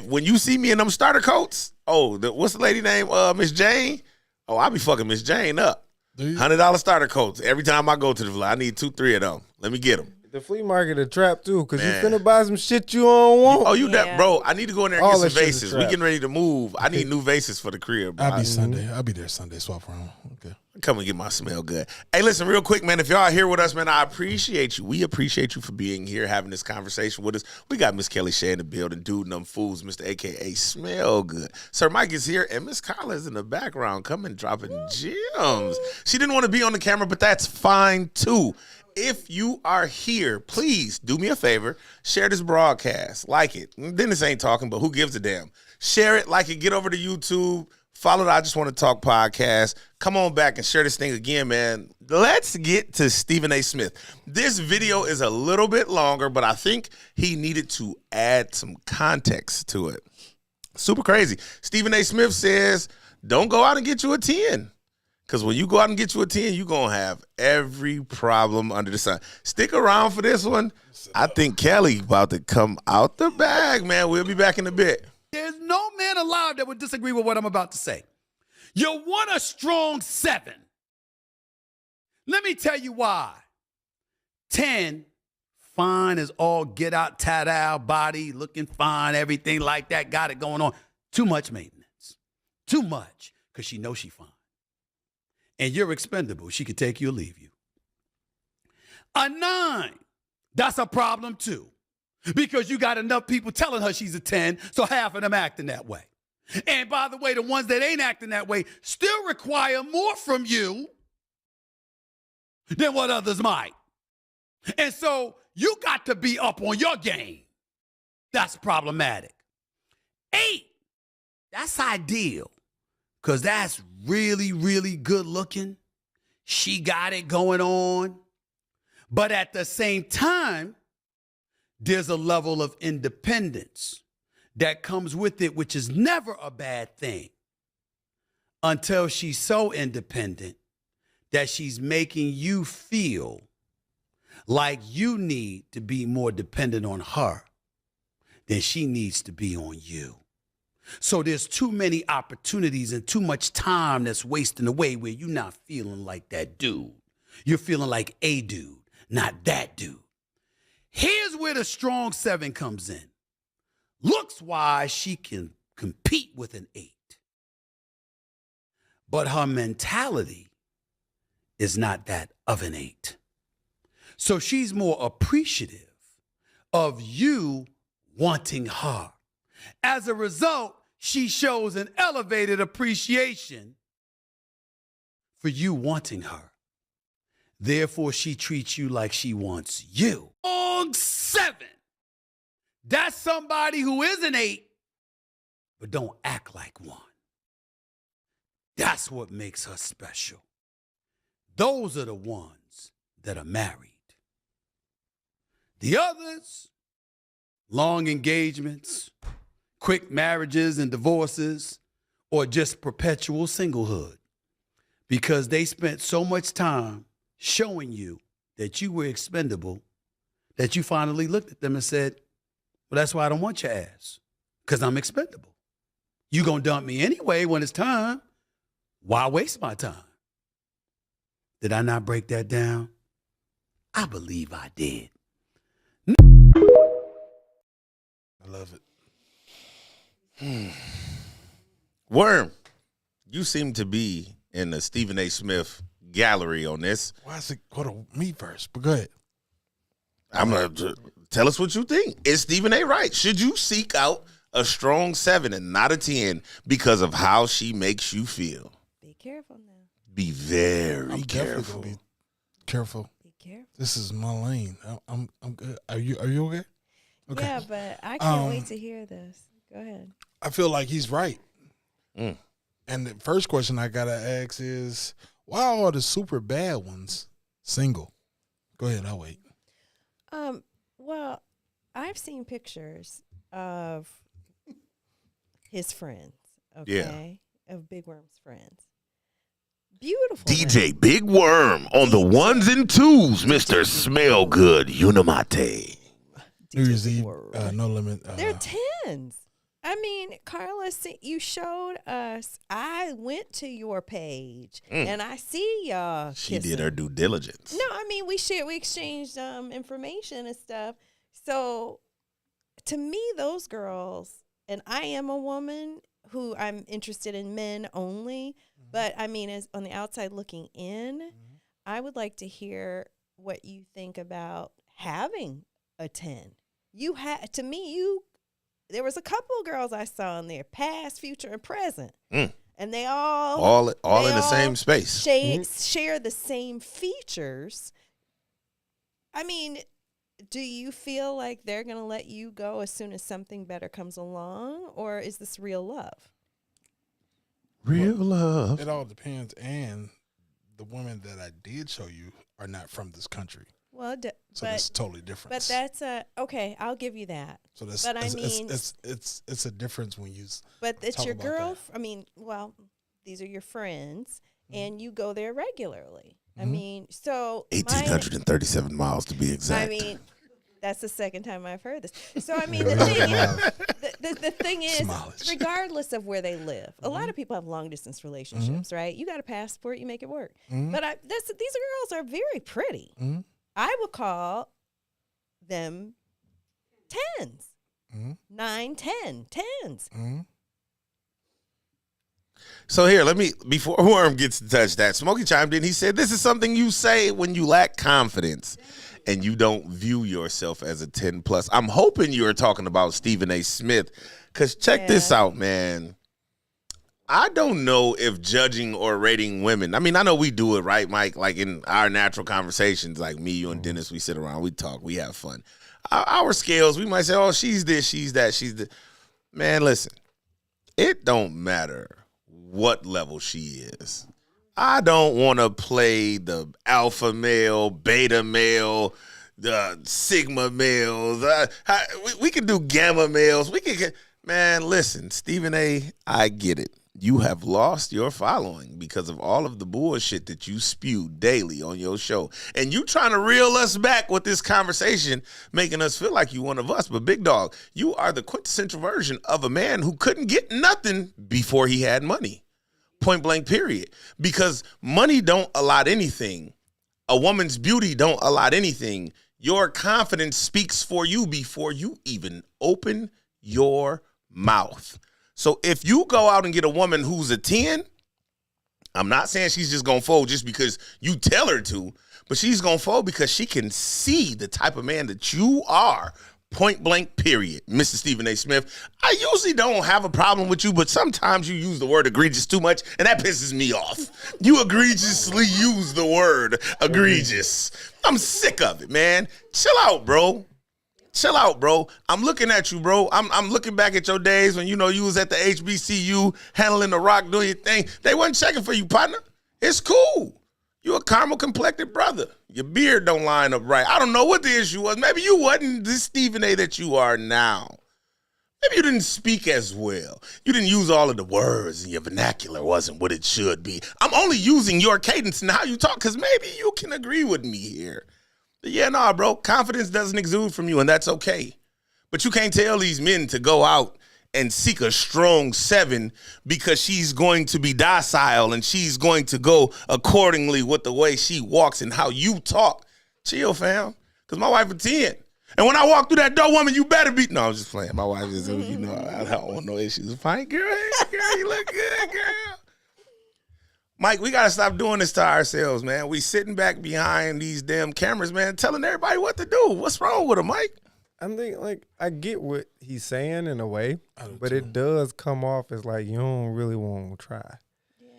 when you see me in them starter coats, what's the lady name? Miss Jane. Oh, I be fucking Miss Jane up.
Do you?
$100 starter coats. Every time I go to the flea, I need 2-3 of them. Let me get them.
The flea market a trap too, because you
Man.
finna buy some shit you don't want.
Oh, you
Yeah.
that bro? I need to go in there and
All
get
that
some
shit's a
vases. We
trap.
getting ready to move. I need new vases for the crib. Bro.
I'll be Sunday. I'll be there Sunday. Swap around. Okay.
Come and get my smell good. Hey, listen, real quick, man. If y'all are here with us, man, I appreciate you. We appreciate you for being here, having this conversation with us. We got Miss Kelly Shea in the building, dude, and them fools, Mr. AKA Smell Good. Sir Mike is here, and Miss Carla is in the background, coming dropping gems. She didn't want to be on the camera, but that's fine too. If you are here, please do me a favor, share this broadcast, like it. Dennis ain't talking, but who gives a damn? Share it, like it, get over to YouTube. Follow the I Just Want to Talk podcast. Come on back and share this thing again, man. Let's get to Stephen A. Smith. This video is a little bit longer, but I think he needed to add some context to it. Super crazy. Stephen A. Smith says, don't go out and get you a 10. Because when you go out and get you a 10, you're going to have every problem under the sun. Stick around for this one. I think Kelly about to come out the bag, man. We'll be back in a bit.
There's no man alive that would disagree with what I'm about to say. You want a strong 7. Let me tell you why. 10, fine as all get out, tat out, body, looking fine, everything like that, got it going on. Too much maintenance. Too much, because she knows she fine. And you're expendable. She could take you or leave you. A 9, that's a problem too. Because you got enough people telling her she's a 10, so half of them acting that way. And by the way, the ones that ain't acting that way still require more from you than what others might. And so you got to be up on your game. That's problematic. 8, that's ideal. Because that's really, really good looking. She got it going on. But at the same time, there's a level of independence that comes with it, which is never a bad thing until she's so independent that she's making you feel Like you need to be more dependent on her than she needs to be on you. So there's too many opportunities and too much time that's wasting away where you're not feeling like that dude. You're feeling like a dude, not that dude. Here's where the strong 7 comes in. Looks-wise, she can compete with an 8. But her mentality is not that of an 8. So she's more appreciative of you wanting her. As a result, she shows an elevated appreciation for you wanting her. Therefore, she treats you like she wants you. Strong 7. That's somebody who is an 8, but don't act like one. That's what makes her special. Those are the ones that are married. The others, long engagements, quick marriages and divorces, or just perpetual singlehood, because they spent so much time showing you that you were expendable that you finally looked at them and said, well, that's why I don't want your ass, because I'm expendable. You gonna dump me anyway when it's time. Why waste my time? Did I not break that down? I believe I did.
I love it.
Worm, you seem to be in the Stephen A. Smith gallery on this.
Why is it go to me first? But go ahead.
I'm going to tell us what you think. Is Stephen A. right? Should you seek out a strong 7 and not a 10 because of how she makes you feel?
Be careful now.
Be very
I'm
careful.
Be careful.
Be careful.
This is my lane. I'm good. Are you okay? Okay.
Yeah, but I can't wait to hear this. Go ahead.
I feel like he's right.
Mm.
And the first question I gotta ask is, why are the super bad ones single? Go ahead, I'll wait.
Well, I've seen pictures of his friends, okay? Of Big Worm's friends. Beautiful.
DJ Big Worm on the ones and twos, Mr. Smell Good Unimate.
New Year's Eve, No Limit.
They're 10s. I mean, Carlos, you showed us. I went to your page and I see y'all.
She did her due diligence.
No, I mean we exchanged information and stuff. So, to me, those girls, and I am a woman who I'm interested in men only. But I mean, as on the outside looking in, I would like to hear what you think about having a 10. To me, there was a couple of girls I saw in there, past, future, and present. And they all
in the same space.
Share the same features. I mean, do you feel like they're going to let you go as soon as something better comes along? Or is this real love?
Real love.
It all depends. And the women that I did show you are not from this country.
Well,
so that's totally different.
But that's okay. I'll give you that.
So that's.
But I mean,
it's a difference when you.
But it's your girl. I mean, well, these are your friends, and you go there regularly. I mean, so
1,837 miles to be exact.
I mean, that's the second time I've heard this. So I mean, the thing is, regardless of where they live, a lot of people have long distance relationships, right? You got a passport, you make it work. But these girls are very pretty. I would call them 10s. 9, 10, 10s.
So here, before Worm gets to touch that, Smokey chimed in. He said, this is something you say when you lack confidence and you don't view yourself as a 10 plus. I'm hoping you're talking about Stephen A. Smith, because check this out, man. I don't know if judging or rating women, I mean, I know we do it, right, Mike? Like in our natural conversations, like me, you, and Dennis, we sit around, we talk, we have fun. Our scales, we might say, oh, she's this, she's that, she's the. Man, listen, it don't matter what level she is. I don't want to play the alpha male, beta male, the sigma males. We can do gamma males. Man, listen, Stephen A., I get it. you have lost your following because of all of the bullshit that you spew daily on your show. And you trying to reel us back with this conversation, making us feel like you one of us. But Big Dog, you are the quintessential version of a man who couldn't get nothing before he had money. Point blank, period. Because money don't allot anything. A woman's beauty don't allot anything. Your confidence speaks for you before you even open your mouth. So if you go out and get a woman who's a 10, I'm not saying she's just going to fold just because you tell her to, but she's going to fold because she can see the type of man that you are. Point blank, period. Mr. Stephen A. Smith, I usually don't have a problem with you, but sometimes you use the word egregious too much, and that pisses me off. You egregiously use the word egregious. I'm sick of it, man. Chill out, bro. Chill out, bro. I'm looking at you, bro. I'm looking back at your days when, you was at the HBCU handling the rock, doing your thing. They wasn't checking for you, partner. It's cool. You a caramel-complected brother. Your beard don't line up right. I don't know what the issue was. Maybe you wasn't this Stephen A. that you are now. Maybe you didn't speak as well. You didn't use all of the words, and your vernacular wasn't what it should be. I'm only using your cadence and how you talk because maybe you can agree with me here. Yeah, nah, bro. Confidence doesn't exude from you, and that's okay. But you can't tell these men to go out and seek a strong 7 because she's going to be docile and she's going to go accordingly with the way she walks and how you talk. Chill, fam. Because my wife is 10. And when I walk through that door, woman, you better be. No, I'm just playing. My wife is, I don't want no issues. Fine, girl. Hey, girl, you look good, girl. Mike, we got to stop doing this to ourselves, man. We sitting back behind these damn cameras, man, telling everybody what to do. What's wrong with them, Mike?
I think, I get what he's saying in a way, but it does come off as like you don't really want to try.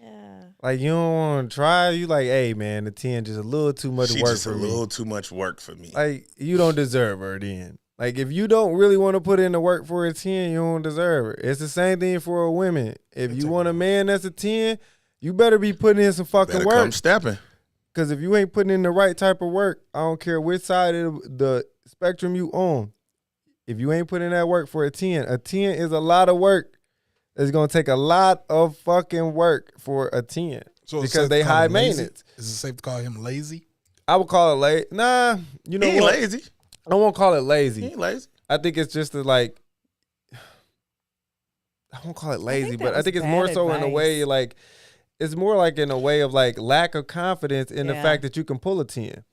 Yeah.
Like, you don't want to try. You like, hey, man, the 10 just a little too much work for me.
She's just a little too much work for me.
Like, you don't deserve her then. Like, if you don't really want to put in the work for a 10, you don't deserve her. It's the same thing for a woman. If you want a man that's a 10, you better be putting in some fucking work.
Come stepping.
Because if you ain't putting in the right type of work, I don't care which side of the spectrum you on. If you ain't putting in that work for a 10 is a lot of work. It's going to take a lot of fucking work for a 10 because they high maintenance.
Is it safe to call him lazy?
I would call it lazy. Nah, you know
he ain't
what?
lazy.
I won't call it lazy.
He ain't lazy.
I think it's just like, I won't call it lazy, but I think it's more so in a way like, it's more like in a way of like lack of confidence in the fact that you can pull a 10.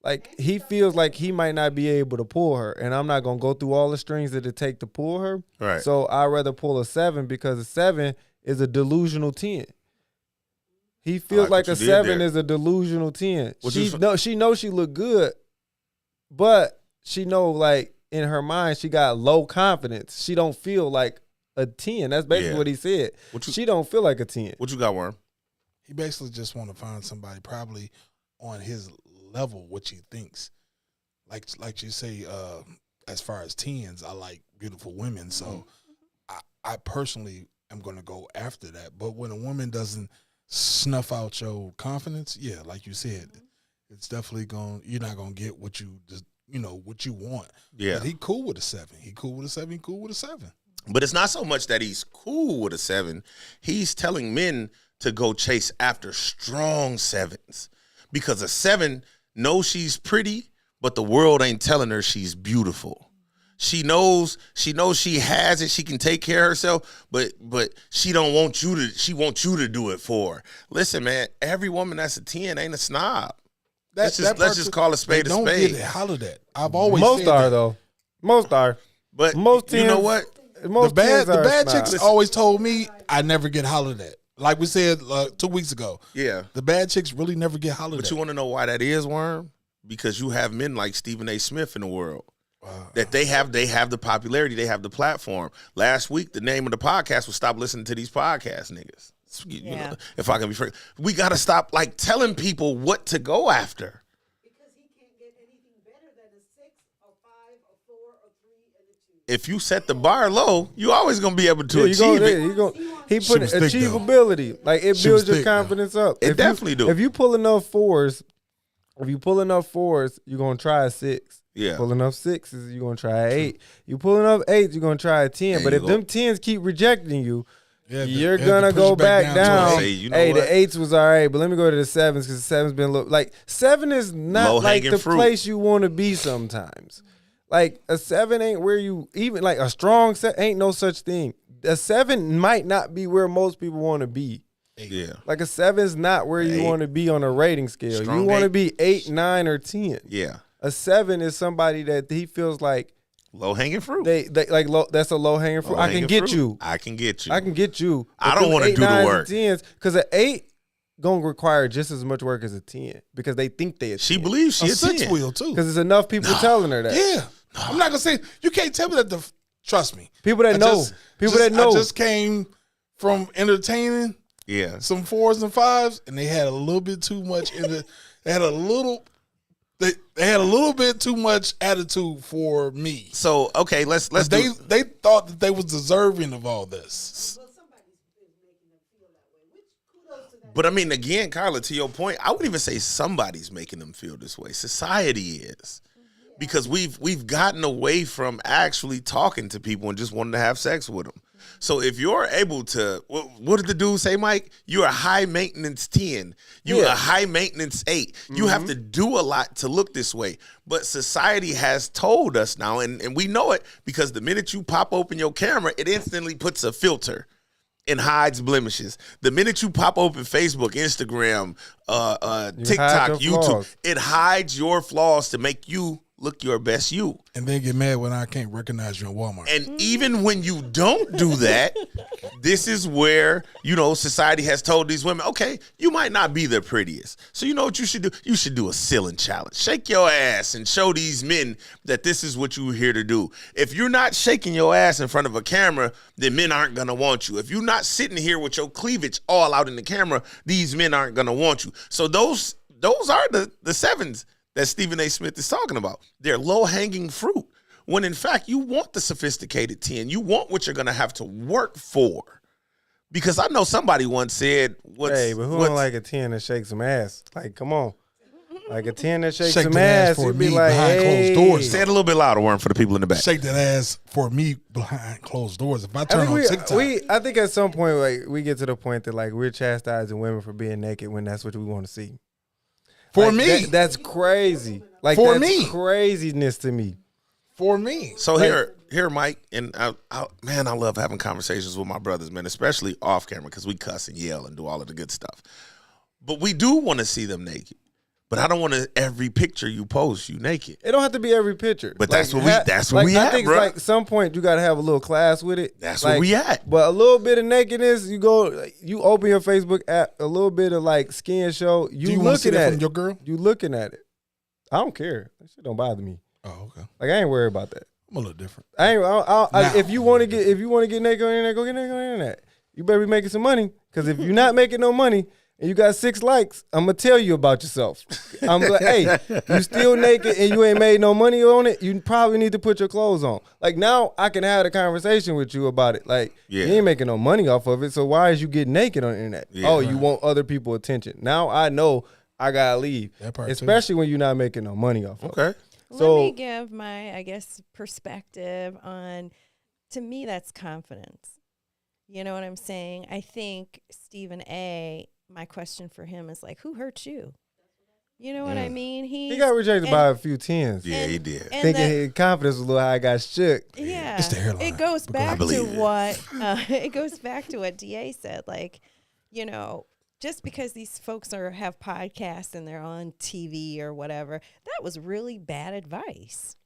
Like, he feels like he might not be able to pull her, and I'm not going to go through all the strings that it take to pull her.
Right.
So I'd rather pull a 7 because a 7 is a delusional 10. He feels like a 7 is a delusional 10. She knows she look good, but she know like in her mind she got low confidence. She don't feel like a 10. That's basically what he said. She don't feel like a 10.
What you got, Worm?
He basically just want to find somebody probably on his level, what he thinks. Like you say, as far as 10s, I like beautiful women. So I personally am going to go after that. But when a woman doesn't snuff out your confidence, yeah, like you said, it's definitely you're not going to get what you just, what you want.
Yeah.
But he cool with a 7. He cool with a 7. He cool with a 7.
But it's not so much that he's cool with a 7. He's telling men to go chase after strong 7s because a 7 knows she's pretty, but the world ain't telling her she's beautiful. She knows she has it. She can take care of herself, but she don't want you to. She wants you to do it for her. Listen, man, every woman that's a 10 ain't a snob. Let's just call a spade a spade.
Don't get it hollered at. I've always
most
said
are
that.
though. Most are,
but
most 10s,
you know what?
Most
the bad
snobs.
chicks always told me I never get hollered at. Like we said 2 weeks ago.
Yeah.
The bad chicks really never get hollered at.
But you want to know why that is, Worm? Because you have men like Stephen A. Smith in the world. That they have the popularity, they have the platform. Last week, the name of the podcast was Stop Listening to These Podcast Niggas. You know, if I can be frank. We got to stop like telling people what to go after.
Because he can't get anything better than a 6, a 5, a 4, a 3, and a 2.
If you set the bar low, you always going to be able to achieve it.
He put achievability. Like, it builds your confidence up.
It definitely do.
If you pull enough 4s, you're going to try a 6.
Yeah.
Pull enough 6s, you're going to try an 8. You pull enough 8s, you're going to try a 10. But if them 10s keep rejecting you, You're gonna go back down.
Say, you know
hey,
what?
the 8s was all right, but let me go to the 7s because the 7's been a little like 7 is not like
Low-hanging
the
fruit.
place you want to be sometimes. Like a 7 ain't where you even like a strong set ain't no such thing. A 7 might not be where most people want to be.
Yeah.
Like a 7 is not where you
8.
want to be on a rating scale.
Strong
You want to
8.
be 8, 9, or 10.
Yeah.
A 7 is somebody that he feels like
Low hanging fruit.
they like low, that's a low hanging fruit. I can
Low-hanging
get
fruit.
you.
I can get you.
I can get you.
I don't wanna do the work.
Because an 8 gonna require just as much work as a 10 because they think they.
She believes she
A
a
6
10.
wheel too.
Because there's enough people telling her that.
Yeah. I'm not gonna say you can't tell me that. Trust me.
People that know. People that know.
I just came from entertaining
Yeah.
some 4s and 5s, and they had a little bit too much in the. They had a little. They had a little bit too much attitude for me.
So okay, let's
They
do.
they thought that they was deserving of all this.
But I mean, again, Kyla, to your point, I wouldn't even say somebody's making them feel this way. Society is, because we've gotten away from actually talking to people and just wanting to have sex with them. So if you're able to, what did the dude say, Mike? You're a high maintenance 10. You're a high maintenance 8. You have to do a lot to look this way. But society has told us now, and we know it because the minute you pop open your camera, it instantly puts a filter and hides blemishes. The minute you pop open Facebook, Instagram, TikTok, YouTube,
flaws.
it hides your flaws to make you look your best you.
And they get mad when I can't recognize you in Walmart.
And even when you don't do that, this is where, society has told these women, okay, you might not be the prettiest. So you know what you should do? You should do a ceiling challenge. Shake your ass and show these men that this is what you're here to do. If you're not shaking your ass in front of a camera, then men aren't going to want you. If you're not sitting here with your cleavage all out in the camera, these men aren't going to want you. So those are the 7s that Stephen A. Smith is talking about. They're low-hanging fruit, when in fact you want the sophisticated 10. You want what you're going to have to work for. Because I know somebody once said,
hey, but who don't like a 10 that shakes some ass? Like, come on. Like a 10 that shakes
Shake
some
that ass
ass,
for
you'd be
me
like,
behind
hey.
closed doors.
Say it a little bit louder, Warren, for the people in the back.
Shake that ass for me behind closed doors. If I turn on TikTok.
I think at some point, like, we get to the point that, like, we're chastising women for being naked when that's what we want to see.
For
like,
me.
That's crazy. Like,
For
that's
me.
craziness to me.
For me.
So here, Mike, and I love having conversations with my brothers, man, especially off camera, because we cuss and yell and do all of the good stuff. But we do want to see them naked. But I don't want every picture you post you naked.
It don't have to be every picture.
But
like,
that's where we
I
at,
think
bro.
like some point you gotta have a little class with it.
That's
like,
where we at.
But a little bit of nakedness, you open your Facebook app, a little bit of like skin show.
Do you want to see
looking
that
at
from
it.
your girl?
You looking at it. I don't care. That shit don't bother me.
Oh, okay.
Like I ain't worried about that.
I'm a little different.
If you want to get naked on the internet, go get naked on the internet. You better be making some money, because if you're not making no money and you got 6 likes, I'm gonna tell you about yourself. I'm like, hey, you still naked and you ain't made no money on it. You probably need to put your clothes on. Like now, I can have a conversation with you about it. Like you ain't making no money off of it, so why is you getting naked on the internet? You want other people's attention. Now I know I gotta leave,
That part
especially when you're not making no money off of it.
Okay.
So
let me give my, I guess, perspective on, to me, that's confidence. You know what I'm saying? I think Stephen A., my question for him is like, who hurt you? You know what I mean?
He got rejected by a few 10s.
Yeah, he did.
Thinking his confidence was a little high, I got shook.
Yeah,
It's the hairline.
it goes back to
believe it.
what it goes back to what DA said. Like, just because these folks have podcasts and they're on TV or whatever, that was really bad advice.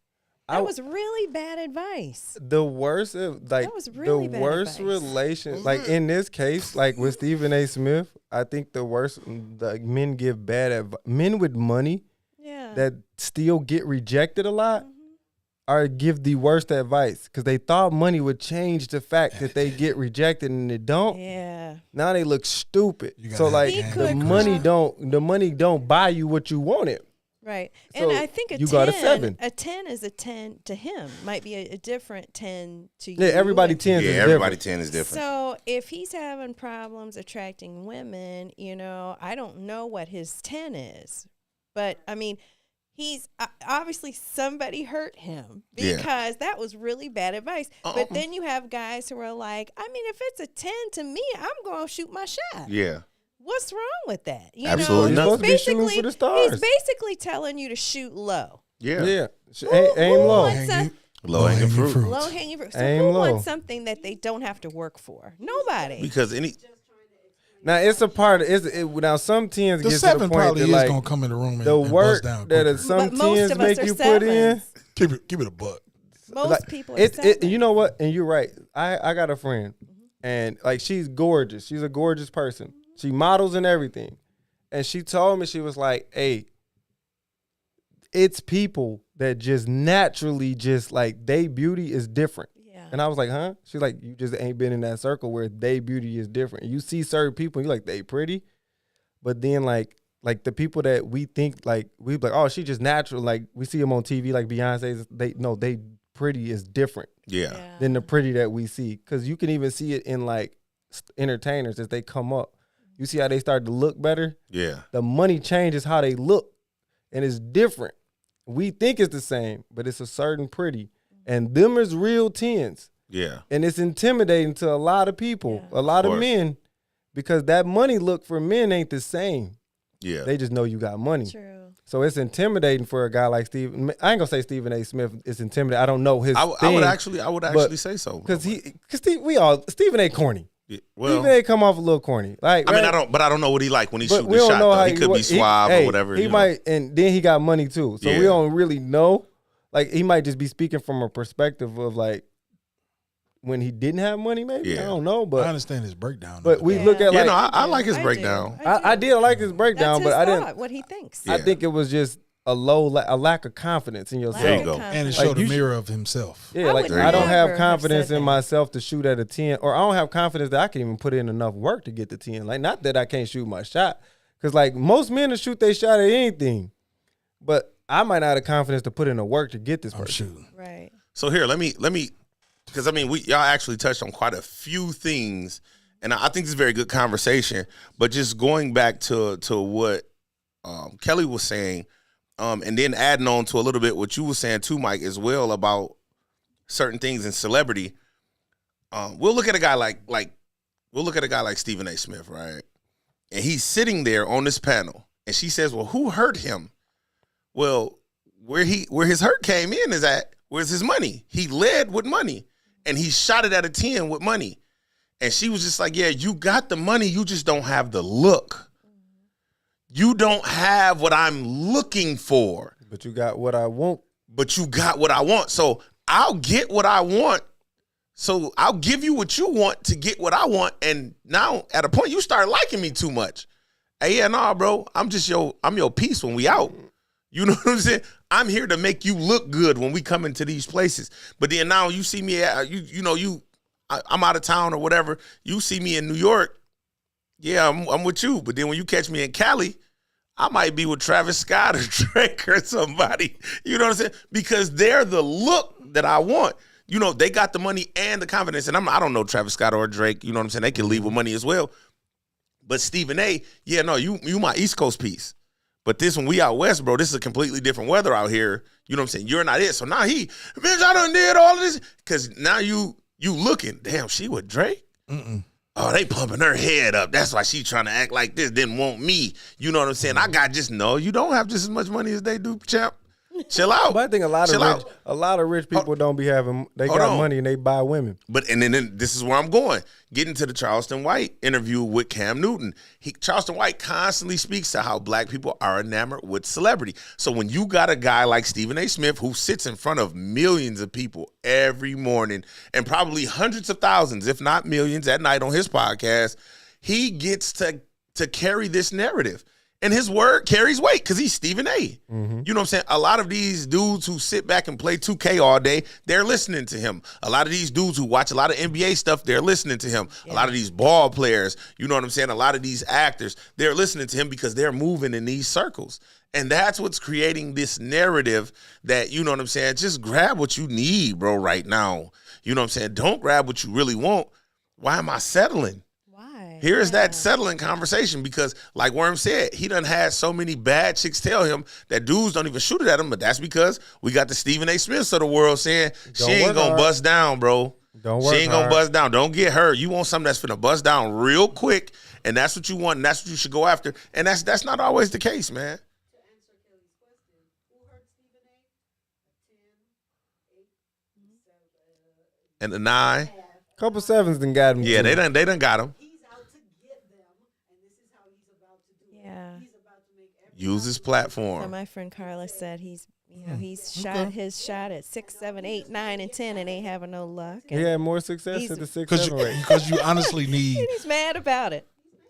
That was really bad advice.
The worst,
was really
the
bad
worst
advice.
relation, like in this case, like with Stephen A. Smith, I think the worst, men give bad advice. Men with money that still get rejected a lot or give the worst advice because they thought money would change the fact that they get rejected and it don't.
Yeah.
Now they look stupid. So
have
like
game.
the money don't buy you what you wanted.
Right.
So
and I think a
you
10,
got a 7.
A 10 is a 10 to him. Might be a different 10 to you.
Yeah, everybody 10 is
everybody
different.
10 is different.
So if he's having problems attracting women, I don't know what his 10 is. But I mean, he's obviously somebody hurt him
Yeah.
because that was really bad advice. But then you have guys who are like, I mean, if it's a 10 to me, I'm going to shoot my shot.
Yeah.
What's wrong with that? You
Absolutely
know,
nothing.
he's
Supposed to be shooting
basically,
for the stars.
he's basically telling you to shoot low.
Yeah.
Aim low.
Low hanging fruit.
Low hanging fruit. So
Aim
who
low.
wants something that they don't have to work for? Nobody.
Because
Now it's a part of now some tens
The
get to the
seven
point
probably
that
is
like
gonna come in the room and,
the
and
work
bust down.
that
quicker.
some
But most
tens
of us
make
are
you put in.
sevens.
Keep it a buck.
Most
Like,
people are
it,
sevens.
you know what? And you're right. I got a friend, and like she's gorgeous. She's a gorgeous person. She models and everything. And she told me, she was like, "Hey, it's people that just naturally just like they beauty is different."
Yeah.
And I was like, "Huh?" She's like, "You just ain't been in that circle where they beauty is different. You see certain people, and you're like, they pretty, but then like the people that we think like we like, oh, she just natural. Like we see them on TV, like Beyonce's. They pretty is different
Yeah.
than the pretty that we see, because you can even see it in like entertainers as they come up. You see how they start to look better.
Yeah.
The money changes how they look, and it's different. We think it's the same, but it's a certain pretty, and them is real tens.
Yeah.
And it's intimidating to a lot of people, a lot of
course.
men, because that money look for men ain't the same.
Yeah.
They just know you got money.
True.
So it's intimidating for a guy like Stephen. I ain't gonna say Stephen A. Smith is intimidating. I don't know his.
I would
thing,
actually say so.
because Stephen A. corny.
Yeah, well,
Stephen A. come off a little corny. Like
I mean,
right?
I don't know what he like when he
But
shoot
we
the
don't
shot.
know
Though.
how
He could be suave or whatever.
He
you know.
might, and then he got money too. So
Yeah.
we don't really know. Like he might just be speaking from a perspective of like when he didn't have money. Maybe I
Yeah.
don't know,
I
but
understand his breakdown.
but we look at like
I like his breakdown.
I did like his breakdown,
That's
but
his
I didn't.
thought, what he thinks.
I think it was just a lack of confidence in yourself.
There you go.
And it
Like,
showed a
you
mirror of himself.
Yeah,
I
like
would
I don't have
never
confidence
have said
in
that.
myself to shoot at a 10, or I don't have confidence that I can even put in enough work to get the 10. Like, not that I can't shoot my shot, because like most men will shoot their shot at anything, but I might not have confidence to put in the work to get this person.
Shooting.
Right.
So here, let me, because I mean, y'all actually touched on quite a few things, and I think it's a very good conversation. But just going back to what Kelly was saying, and then adding on to a little bit what you were saying too, Mike, as well about certain things in celebrity. We'll look at a guy like Stephen A. Smith, right? And he's sitting there on this panel, and she says, "Well, who hurt him?" Well, where his hurt came in is at where's his money. He led with money, and he shot it at a 10 with money. And she was just like, "Yeah, you got the money, you just don't have the look. You don't have what I'm looking for.
But you got what I want.
But you got what I want. So I'll get what I want. So I'll give you what you want to get what I want. And now at a point you start liking me too much. Hey, yeah, nah, bro. I'm your piece when we out. You know what I'm saying? I'm here to make you look good when we come into these places. But then now you see me at, I'm out of town or whatever. You see me in New York. Yeah, I'm with you. But then when you catch me in Cali, I might be with Travis Scott or Drake or somebody. You know what I'm saying? Because they're the look that I want. You know, they got the money and the confidence. And I don't know Travis Scott or Drake. You know what I'm saying? They can leave with money as well. But Stephen A., yeah, no, you my East Coast piece. But this when we out west, bro, this is a completely different weather out here. You know what I'm saying? You're not it. So now bitch, I done did all of this. Because now you looking, damn, she with Drake? Oh, they pumping her head up. That's why she trying to act like this, didn't want me. You know what I'm saying? I got you don't have just as much money as they do, champ. Chill out.
But I think a lot of rich people don't be having. They got money and they buy women.
But and then this is where I'm going. Getting to the Charleston White interview with Cam Newton. Charleston White constantly speaks to how black people are enamored with celebrity. So when you got a guy like Stephen A. Smith who sits in front of millions of people every morning and probably hundreds of thousands, if not millions, at night on his podcast, he gets to carry this narrative. And his word carries weight because he's Stephen A. You know what I'm saying? A lot of these dudes who sit back and play 2K all day, they're listening to him. A lot of these dudes who watch a lot of NBA stuff, they're listening to him. Yeah. A lot of these ball players, you know what I'm saying? A lot of these actors, they're listening to him because they're moving in these circles. And that's what's creating this narrative that, you know what I'm saying? Just grab what you need, bro, right now. You know what I'm saying? Don't grab what you really want. Why am I settling?
Why?
Here's that settling conversation because, like Worm said, he done had so many bad chicks tell him that dudes don't even shoot it at him, but that's because we got the Stephen A. Smiths of the world saying, she ain't going to bust down, bro.
Don't work
She ain't going to
hard.
bust down. Don't get hurt. You want something that's finna bust down real quick, and that's what you want, and that's what you should go after. And that's not always the case, man. And the 9.
Couple sevens done got him.
Yeah,
too.
they done got him.
Yeah.
Use his
So
platform.
my friend Carla said he's shot his shot at 6, 7, 8, 9, and 10, and ain't having no luck.
He had more success
He's-
at the 6,
Because
7 rate.
you honestly need
And he's mad about it.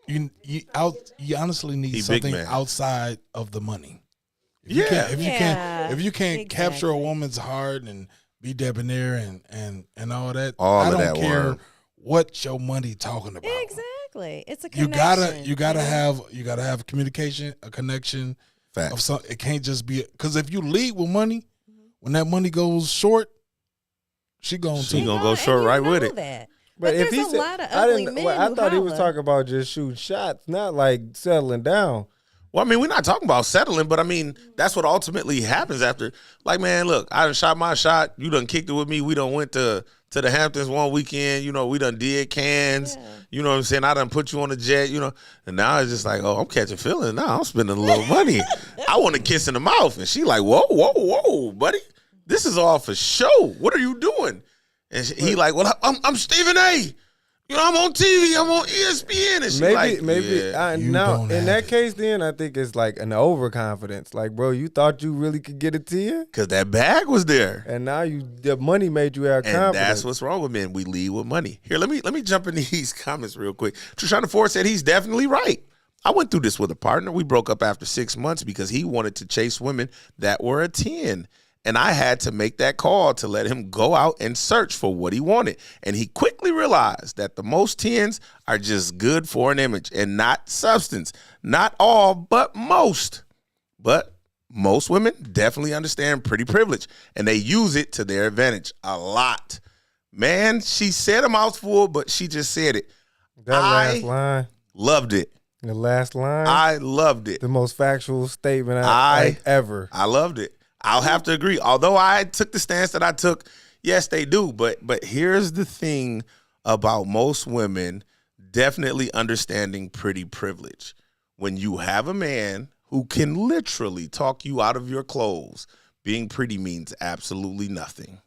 you honestly need
He big
something
man.
outside of the money.
Yeah.
If you can't capture a
exactly.
woman's heart and be debonair and all that,
All
I
of
don't
that
care
worm.
what your money talking about.
Exactly. It's a
You
connection.
gotta have communication, a connection
Facts.
of some. It can't just be because if you lead with money, when that money goes short, she going
She
to.
gonna go short
and
right
you
with
know
it.
That.
But if
there's
he
a
said,
lot of
I
ugly
didn't.
men
Well, I
who
thought he was
holler.
talking about just shooting shots, not like settling down.
Well, I mean, we're not talking about settling, but I mean, that's what ultimately happens after. Like, man, look, I done shot my shot. You done kicked it with me. We done went to the Hamptons one weekend. You know, we done did cans.
Yeah.
You know what I'm saying? I done put you on the jet, you know. And now it's just like, oh, I'm catching feelings. Now I'm spending a little money. I want a kiss in the mouth. And she like, whoa, buddy. This is all for show. What are you doing? And he like, well, I'm Stephen A. You know, I'm on TV. I'm on ESPN. And she
Now
don't
in
have
that
it.
case, then I think it's like an overconfidence. Like, bro, you thought you really could get a 10,
because that bag was there.
and now the money made you have
And
confidence.
that's what's wrong with men. We lead with money. Here, let me jump in these comments real quick. Trishana Ford said he's definitely right. I went through this with a partner. We broke up after 6 months because he wanted to chase women that were a 10. And I had to make that call to let him go out and search for what he wanted. And he quickly realized that the most 10s are just good for an image and not substance. Not all, but most. But most women definitely understand pretty privilege, and they use it to their advantage a lot. Man, she said a mouthful, but she just said it.
that last line.
Loved it.
The last line.
I loved it.
the most factual statement
I-
ever.
I loved it. I'll have to agree. Although I took the stance that I took, yes, they do. But here's the thing about most women definitely understanding pretty privilege. When you have a man who can literally talk you out of your clothes, being pretty means absolutely nothing.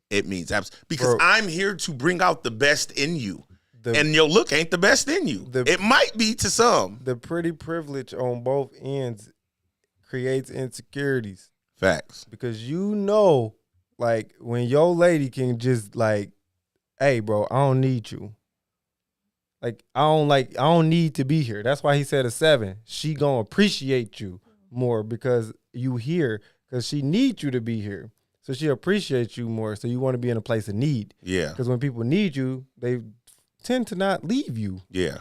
It means because
Bro.
I'm here to bring out the best in you.
The-
And your look ain't the best in you. It might be to some.
The pretty privilege on both ends creates insecurities.
Facts.
Because you know, like, when your lady can just like, hey, bro, I don't need you. Like, I don't need to be here. That's why he said a 7. She gonna appreciate you more because you here, because she needs you to be here. So she appreciates you more. So you want to be in a place of need.
Yeah.
Because when people need you, they tend to not leave you.
Yeah.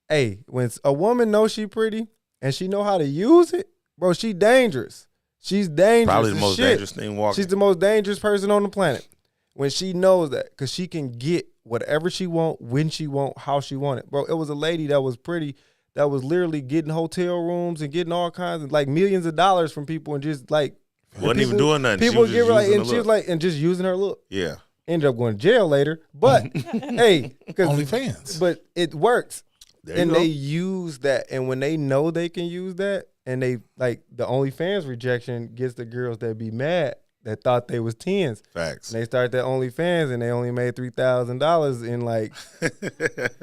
Hey, when a woman knows she pretty and she know how to use it, bro, she dangerous. She's dangerous.
Probably the
as
most
shit.
dangerous thing walking.
She's the most dangerous person on the planet. When she knows that, because she can get whatever she want, when she want, how she want it. Bro, it was a lady that was pretty, that was literally getting hotel rooms and getting all kinds of, like, millions of dollars from people and just, like,
Wasn't
people-
even doing nothing. She
People
was just
give her, like,
using
and
the
she was
look.
like, and just using her look.
Yeah.
Ended up going to jail later. But, hey, because
OnlyFans.
But it works.
There you
And
go.
they use that. And when they know they can use that, and they, like, the OnlyFans rejection gets the girls that be mad that thought they was 10s.
Facts.
And they start their OnlyFans and they only made $3,000 in like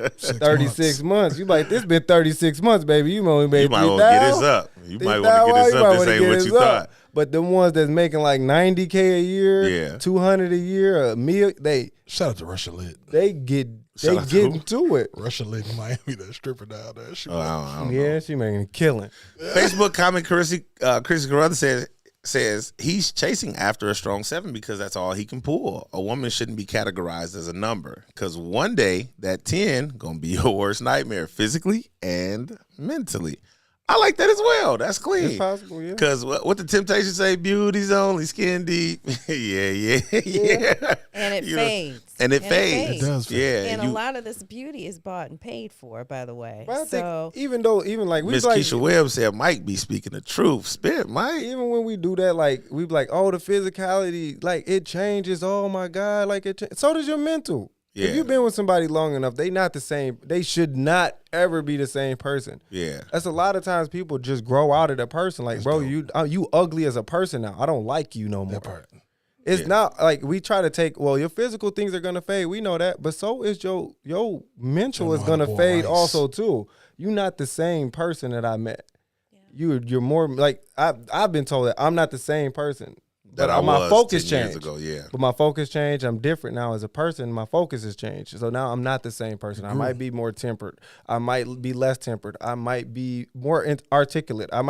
36 months. You like, this been 36 months, baby. You only made
You might want to get this up. You might want to get this up. This ain't what you thought.
But the ones that's making like $90K a year,
Yeah.
$200 a year, a meal, they
Shout out to Russia Lit.
they get
Shout
they
out to
get
who?
into it.
Russia Lit in Miami, that stripper down there. She
Oh, I don't know.
Yeah, she making a killing.
Facebook comment, Chrissy Carruthers says he's chasing after a strong 7 because that's all he can pull. A woman shouldn't be categorized as a number because one day that 10 gonna be your worst nightmare physically and mentally. I like that as well. That's clean.
It's possible, yeah.
Because what the Temptations say, beauty's only skin deep. yeah.
And it fades.
And it fades.
It does fade.
Yeah.
And a lot of this beauty is bought and paid for, by the way.
But I
So
think even like we
Miss
like,
Keisha Webb said Mike be speaking the truth. Spit, Mike.
even when we do that, like we be like, oh, the physicality, like it changes. Oh my God, like so does your mental.
Yeah.
If you've been with somebody long enough, they not the same. They should not ever be the same person.
Yeah.
That's a lot of times people just grow out of that person. Like, bro, you ugly as a person now. I don't like you no more. It's not like we try to take, well, your physical things are gonna fade. We know that, but so is your mental is gonna fade also too. You're not the same person that I met. You're more like I've been told that I'm not the same person.
That I
my
was
focus
10 years
changed.
ago, yeah.
But my focus changed. I'm different now as a person. My focus has changed. So now I'm not the same person. I might be more tempered. I might be less tempered. I might be more articulate. I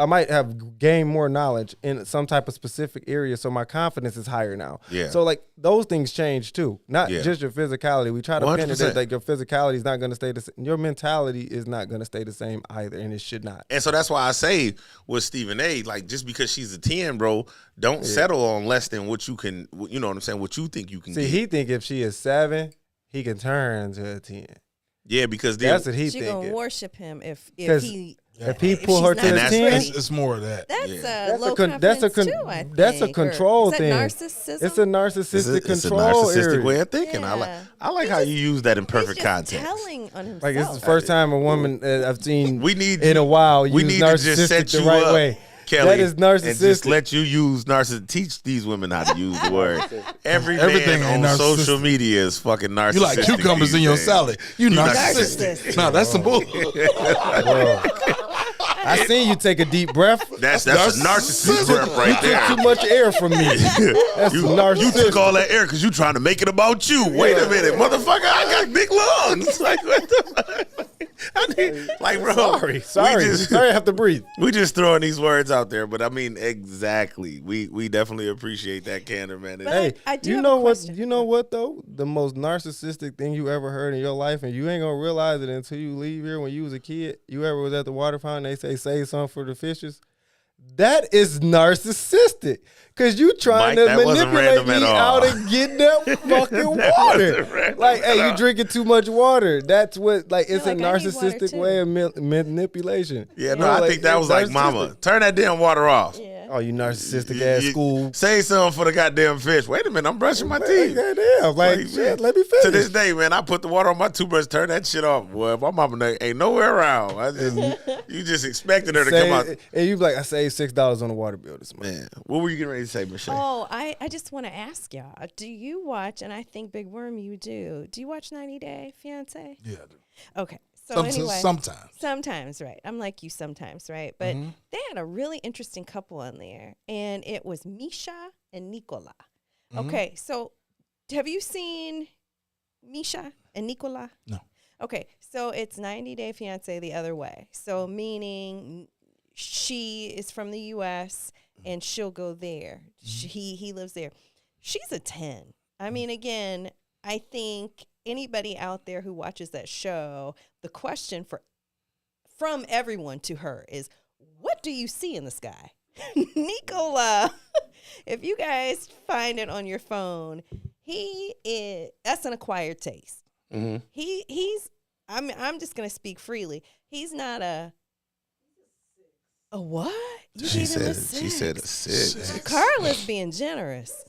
might have gained more knowledge in some type of specific area, so my confidence is higher now.
Yeah.
So like those things change too, not just your physicality. We try to pin it
100%.
that like your physicality is not going to stay the same. Your mentality is not going to stay the same either, and it should not.
And so that's why I say with Stephen A, like just because she's a 10, bro, don't settle on less than what you can, you know what I'm saying, what you think you can
See,
get.
he think if she is 7, he can turn to a 10.
Yeah, because
that's what he
she
thinking.
gonna worship him if he
pull her to the 10,
it's more of that.
That's low confidence too, I think.
That's a control
Is that
thing.
narcissism?
It's a narcissistic
it's a
control
narcissistic
area.
way of thinking. I like how you use that in perfect context.
Telling on himself.
Like it's the first time a woman I've seen
we need
in a while use
we need to just set
narcissistic the
you
right
up,
way.
Kelly,
that is narcissistic.
And just let you use narcissistic. Teach these women how to use the word.
Everything
man on
ain't
social
narcissistic.
media is fucking narcissistic.
You like cucumbers in your
these days.
salad. You
narcissistic.
narcissistic. No, that's some bull.
I seen you take a deep breath.
That's a narcissist breath right there.
You took too much air from me. That's
you
narcissistic.
took all that air because you trying to make it about you. Wait a minute, motherfucker! I got big lungs. Like what the fuck? Bro.
Sorry, I have to breathe.
We just throwing these words out there, but I mean, exactly. We definitely appreciate that candor, man.
But
Hey,
I do
you
have
know
a
what?
question.
You know what though? The most narcissistic thing you ever heard in your life, and you ain't gonna realize it until you leave here. When you was a kid, you ever was at the water fountain? They say something for the fishes. That is narcissistic, cause you trying
Mike,
to
that wasn't
manipulate
random
me
at all.
out of getting that fucking
That
water.
wasn't random
Like, hey,
at
you
all.
drinking too much water. That's what, like, it's
like,
a
I need water,
narcissistic
too.
way of manipulation.
Yeah, no,
You know,
I
like,
think that
it's
was like,
narcissistic.
mama, turn that damn water off.
Oh, you narcissistic ass school.
Say something for the goddamn fish. Wait a minute, I'm brushing my teeth.
Goddamn, like, shit, let me finish.
To this day, man, I put the water on my toothbrush, turn that shit off. Boy, if my mama ain't nowhere around, you just expecting her to come out.
And you be like, I saved $6 on the water bill this month.
Man, what were you getting ready to say, Michelle?
Oh, I just want to ask y'all, do you watch, and I think Big Worm you do you watch 90 Day Fiancé?
Yeah, I do.
Okay. So anyway,
sometimes.
Sometimes, right. I'm like you sometimes, right? But they had a really interesting couple on there, and it was Misha and Nicola. Okay, so have you seen Misha and Nicola?
No.
Okay, so it's 90 Day Fiancé the other way. So meaning she is from the U.S. and she'll go there. He lives there. She's a 10. I mean, again, I think anybody out there who watches that show, the question from everyone to her is, what do you see in the sky? Nicola, if you guys find it on your phone, that's an acquired taste. He's I'm just gonna speak freely. He's not a what? You
She
gave him a
said a 6.
Carla's being generous.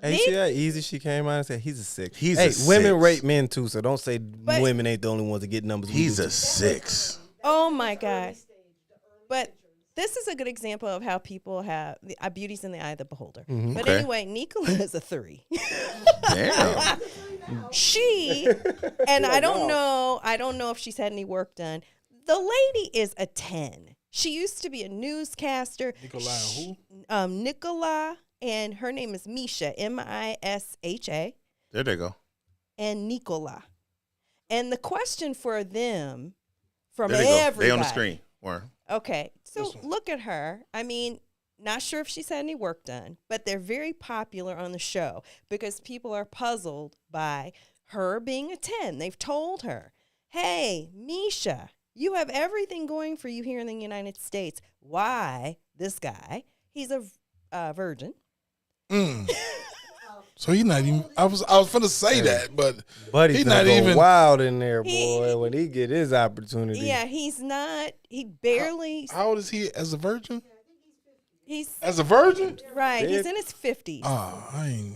Hey, see how easy she came out and said he's a 6.
He's
hey,
a
women
6.
rate men too, so don't say women ain't the only ones that get numbers.
He's a 6.
Oh my God. But this is a good example of how people have beauty's in the eye of the beholder. But
Okay.
anyway, Nicola is a 3.
Damn.
And I don't know if she's had any work done. The lady is a 10. She used to be a newscaster. Nicola, and her name is Misha, M-I-S-H-A.
There they go.
And Nicola. And the question for them, from
There they go.
everybody.
They on the screen. Warren.
Okay, so look at her. I mean, not sure if she's had any work done, but they're very popular on the show because people are puzzled by her being a 10. They've told her, hey, Misha, You have everything going for you here in the United States. Why this guy? He's a virgin.
So he's not even. I was finna say that, but
Buddy's
he's
not
not even
wild in there, boy. When he get his opportunity.
Yeah, he's not. He barely.
How old is he as a virgin?
He's
As a virgin?
right. He's in his 50s.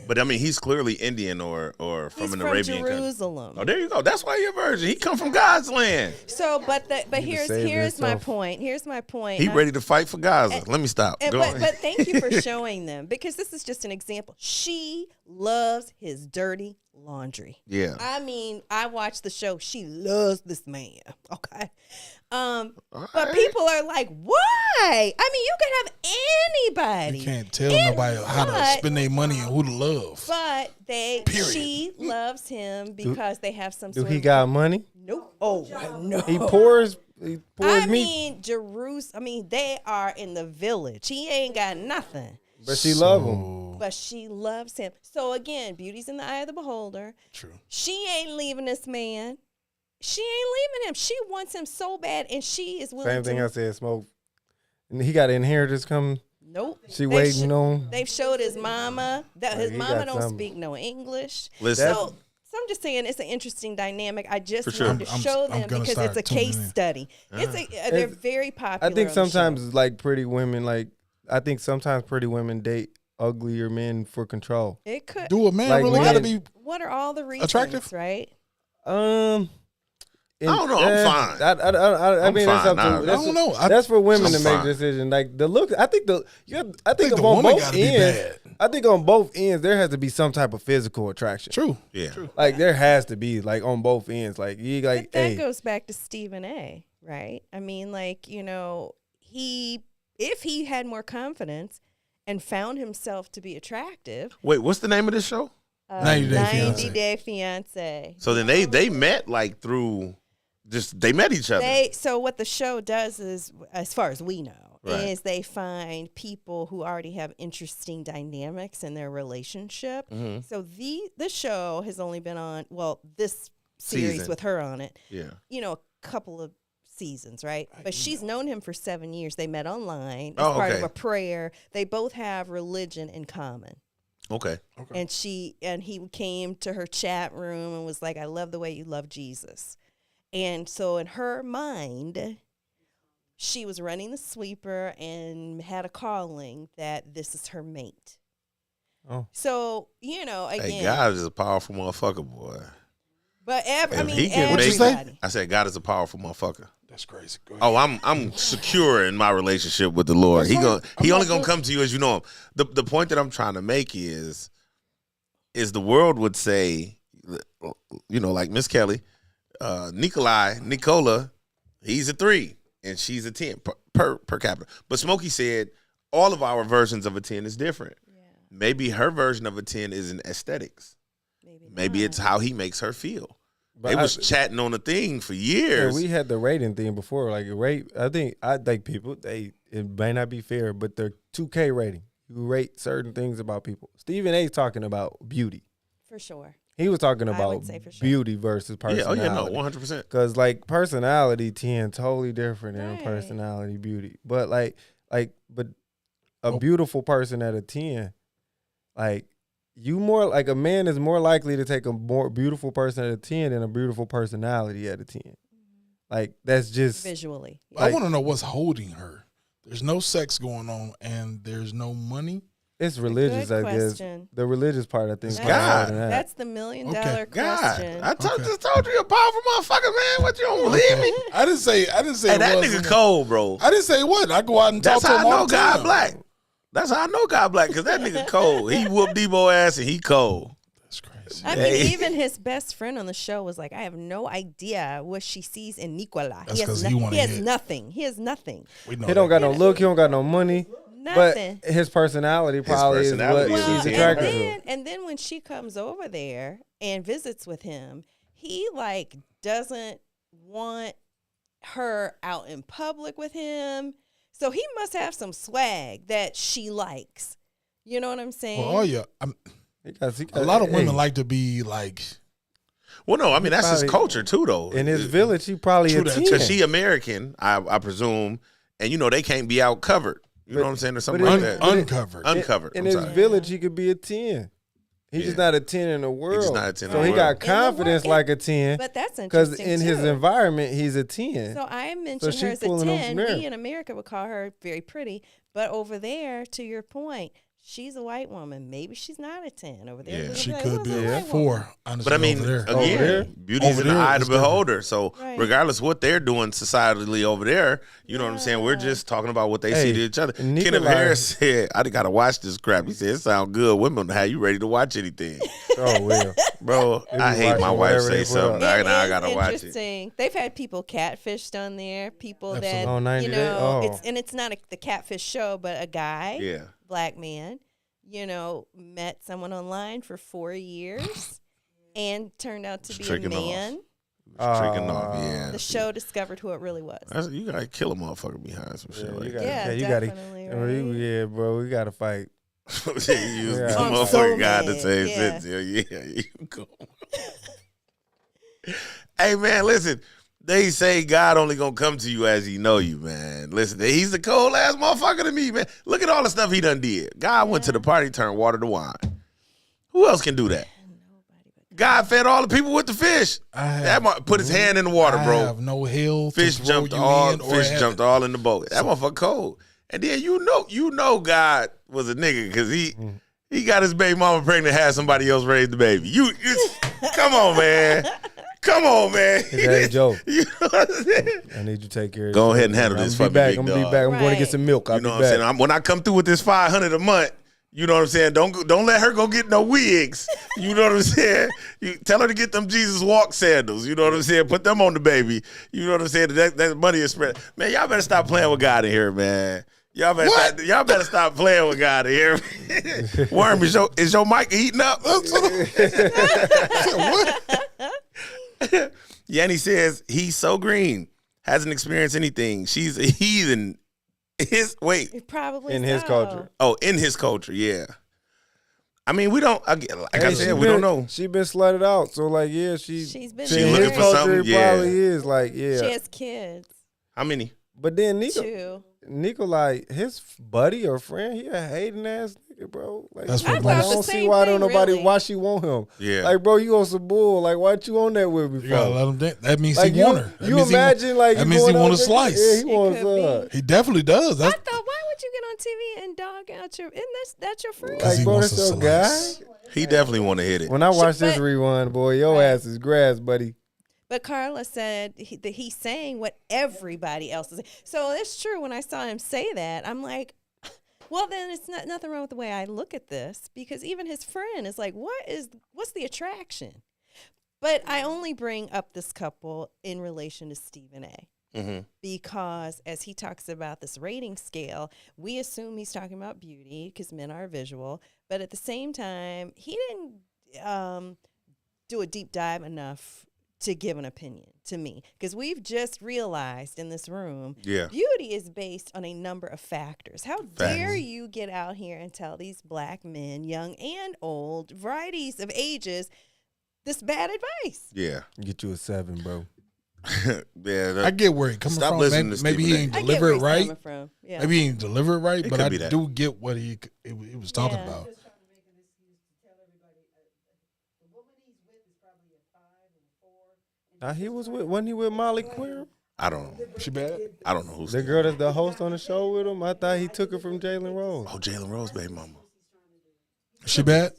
But I mean, he's clearly Indian or from
He's
an
from
Arabian
Jerusalem.
country. Oh, there you go. That's why you're a virgin. He come from God's land.
So, but
Need to save
here's my
himself.
point. Here's my point.
He
I-
ready to fight for Gaza. Let me stop.
And,
Go on.
but thank you for showing them, because this is just an example. She loves his dirty laundry.
Yeah.
I mean, I watched the show. She loves this man. Okay. But people are like, why? I mean, you can have anybody.
You can't tell nobody how to spend their money and who to love.
But she loves him because they have some
Do
sort
he
of.
got money?
Nope. Oh, no.
He pours meat.
I mean, Jerusalem. I mean, they are in the village. He ain't got nothing.
But she love him.
But she loves him. So again, beauty's in the eye of the beholder.
True.
She ain't leaving this man. She ain't leaving him. She wants him so bad, and she is willing
Same thing
to.
I said, Smoke. And he got inheritance coming.
Nope.
She waiting on.
They've showed his mama that his
he
mama
got
don't
something.
speak no English.
Listen.
So I'm just saying it's an interesting dynamic. I just
For sure.
wanted to show
I'm
them
gonna
because
start
it's a case
tuning in.
study. They're very popular.
I think
on the show.
sometimes it's like pretty women, I think sometimes pretty women date uglier men for control.
It could.
Do a man
Like
really
men-
got to be?
What are all the reasons?
Attractive?
Right.
I don't know. I'm fine.
I
I'm
mean,
fine.
that's up
Nah,
to. That's
I don't know.
That's for women
I'm
to make
fine.
decisions. Like the look, I think
think
on
the woman
both
gotta be
ends.
bad.
I think on both ends there has to be some type of physical attraction.
True.
Yeah.
Like there has to be, like on both ends. Like you like,
But that
hey,
goes back to Stephen A. Right? I mean, like, if he had more confidence and found himself to be attractive.
Wait, what's the name of this show?
90 Day
90
Fiance.
Day Fiance.
So then they met like through they met each other.
So what the show does is, as far as we know,
Right.
is they find people who already have interesting dynamics in their relationship.
Mhm.
So the show has only been on, this series
Season.
with her on it.
Yeah.
A couple of seasons, right? But she's known him for 7 years. They met online as
Oh,
part of
okay.
a prayer. They both have religion in common.
Okay.
And he came to her chat room and was like, I love the way you love Jesus. And so in her mind, she was running the sweeper and had a calling that this is her mate.
Oh.
So, again.
Hey, God is a powerful motherfucker, boy.
But
If he can
What'd you
make-
say?
I said God is a powerful motherfucker.
That's crazy. Go ahead.
Oh, I'm secure in my relationship with the Lord.
That's fine.
He
I'm
only
not
gonna
good.
come to you as you know him. The point that I'm trying to make is the world would say, like Miss Kelly, Nicola, he's a 3 and she's a 10 per capita. But Smokey said all of our versions of a 10 is different.
Yeah.
Maybe her version of a 10 is in aesthetics. Maybe it's how he makes her feel.
But
They was chatting on a thing for years.
we had the rating thing before. Like I think people it may not be fair, but the 2K rating. You rate certain things about people. Stephen A. talking about beauty.
For sure.
He was talking
I
about
would say for sure.
beauty versus personality.
Yeah, 100%.
Because like personality 10 totally different than
Right.
personality beauty. But but a beautiful person at a 10, like a man is more likely to take a more beautiful person at a 10 than a beautiful personality at a 10. Like that's just
Visually.
I want to know what's holding her. There's no sex going on and there's no money.
It's religious,
good
I guess.
question.
The religious part, I think, is
God.
more than that.
That's the $1 million
Okay.
God,
question.
I just told you you're a powerful motherfucker, man. What, you don't believe me?
I didn't say
Hey,
it
that
wasn't.
nigga cold, bro.
I didn't say what. I go out and
That's
talk to
how I
him all
know
the
God
time.
black. That's how I know God black, because that nigga cold. He whooped Debo ass and he cold.
That's crazy.
I mean,
Hey.
even his best friend on the show was like, I have no idea what she sees in Nicola.
That's 'cause he wanna
he has
hit.
nothing. He has nothing.
We know
He don't
that.
got no look. He don't got no money.
Nothing.
But his personality probably
personality
is
is
what
his
she's
ten.
attracted to.
and then when she comes over there and visits with him, he doesn't want her out in public with him. So he must have some swag that she likes. You know what I'm saying?
Well,
He got-
a lot of women like to be like
Well, no, I mean that's his
probably-
culture too, though.
In his village, he probably a 10.
Because she American, I presume, and they can't be out covered. You know what I'm saying, or something like that.
Uncovered.
Uncovered.
In
I'm
his
sorry.
village, he could be a 10. He's just not a 10 in the world.
just not a 10 in
so
the
he
world.
got confidence like a 10.
But that's
Because
interesting,
in his
too.
environment, he's a 10.
So I mentioned
So
her
she's
as a
pulling them
10.
from there.
We in America would call her very pretty. But over there, to your point, she's a white woman. Maybe she's not a 10 over there.
Yeah.
She
Like,
could
"Who's
be
a
a
white
4.
woman?"
Honestly,
But I mean,
over there.
again, beauty's
Over
in the
there,
eye of
it's
the
different.
beholder. So
Right.
regardless of what they're doing societally over there, you know what I'm saying? We're just talking about what they see
Hey,
to each other.
Nikolai-
Kenneth Harris said, I got to watch this crap. He said, it sound good. Women don't have you ready to watch anything.
Oh, well.
Bro,
They be
I hate my
watching
wife
whatever
say
they put
something.
up.
Now I
It
got to
is
watch it.
interesting. They've had people catfished on there. People that
On 90
you
Day?
know,
Oh.
it's not the catfish show, but a guy,
Yeah.
black man, met someone online for 4 years, and turned out to be a
Tricking off.
man.
Tricking off, yeah.
The show discovered who it really was.
You got to kill a motherfucker behind some shit like
You
that.
gotta,
Yeah,
you gotta,
definitely,
yeah, bro, we got to fight.
You use the
Yeah.
I'm
motherfucker
so
God to
mad.
say
Yeah.
Yeah, you go. Hey, man, listen. They say God only gonna come to you as he know you, man. Listen, he's a cold ass motherfucker to me, man. Look at all the stuff he done did. God went to the party, turned water to wine. Who else can do that? God fed all the people with the fish. Put his hand in the water, bro.
I have no hill.
Fish
to throw
jumped
you
all.
in or
Fish
heaven.
jumped all in the boat. That motherfucker cold. And then you know God was a nigga because he got his baby mama pregnant, had somebody else raise the baby. Come on, man. Come on, man.
Hey, Joe.
You know what I'm saying?
I need you to take care of
Go
this.
ahead and handle this for
I'm
me,
back.
big
I'm gonna be
dog.
back. I'm going to get
Right.
some milk. I'll
You know
be
what I'm
back.
saying? When I come through with this $500 a month, you know what I'm saying? Don't let her go get no wigs. You know what I'm saying? You tell her to get them Jesus walk sandals. You know what I'm saying? Put them on the baby. You know what I'm saying? That money is spread. Man, y'all better stop playing with God in here, man. Y'all better stop playing with God in here. Worm, is your mic heating up? What? Yanni says he's so green, hasn't experienced anything. She's a heathen.
Probably
In his culture.
Oh, in his culture, yeah. I mean, we don't. Like I said, we don't know.
She been slutted out, so like, yeah, she's
been
She
in
looking
his
for
culture,
something,
it
yeah.
probably is like, yeah.
She has kids.
How many?
But then
2.
Nikolai, his buddy or friend, he a hating ass nigga, bro. Like,
That's
I
what
don't
most-
see why don't
thing,
nobody
really.
why she want him.
Yeah.
Like, bro, you on some bull. Like, why you on that with me?
You gotta let him. That means
Like,
he want her. That
you
means he
imagine like
that
you
means he
going
want a
out there-
slice.
Yeah, he
It
wants.
could
He definitely does.
I
That's
thought, why would you get on TV and dog out your? And that's your friend.
because
Like,
he
bro,
wants
that's
a
your guy.
slice.
He definitely want to hit it.
When I watch this
but-
rerun, boy, your ass is grass, buddy.
But Carla said that he's saying what everybody else is saying. So it's true. When I saw him say that, I'm like, well, then it's nothing wrong with the way I look at this, because even his friend is like, what's the attraction? But I only bring up this couple in relation to Stephen A.
Mm-hmm.
Because as he talks about this rating scale, we assume he's talking about beauty because men are visual. But at the same time, he didn't do a deep dive enough to give an opinion to me, because we've just realized in this room, beauty is based on a number of factors. How dare you get out here and tell these black men, young and old, varieties of ages, this bad advice?
Yeah.
Get you a 7, bro.
Yeah.
I get where he coming
Stop
from.
listening to
Maybe he
Stephen
ain't
A.
I get
deliver
where
it
he's
right.
coming from. Yeah.
Maybe he ain't deliver it right,
It
but
could
I
be that.
do get what he was talking
Yeah.
about.
Now wasn't he with Molly Queer?
I don't know.
She bad?
I don't know who's
The girl that's the host on the show with him? I thought he took her from Jalen Rose.
Oh, Jalen Rose, baby mama.
She bad?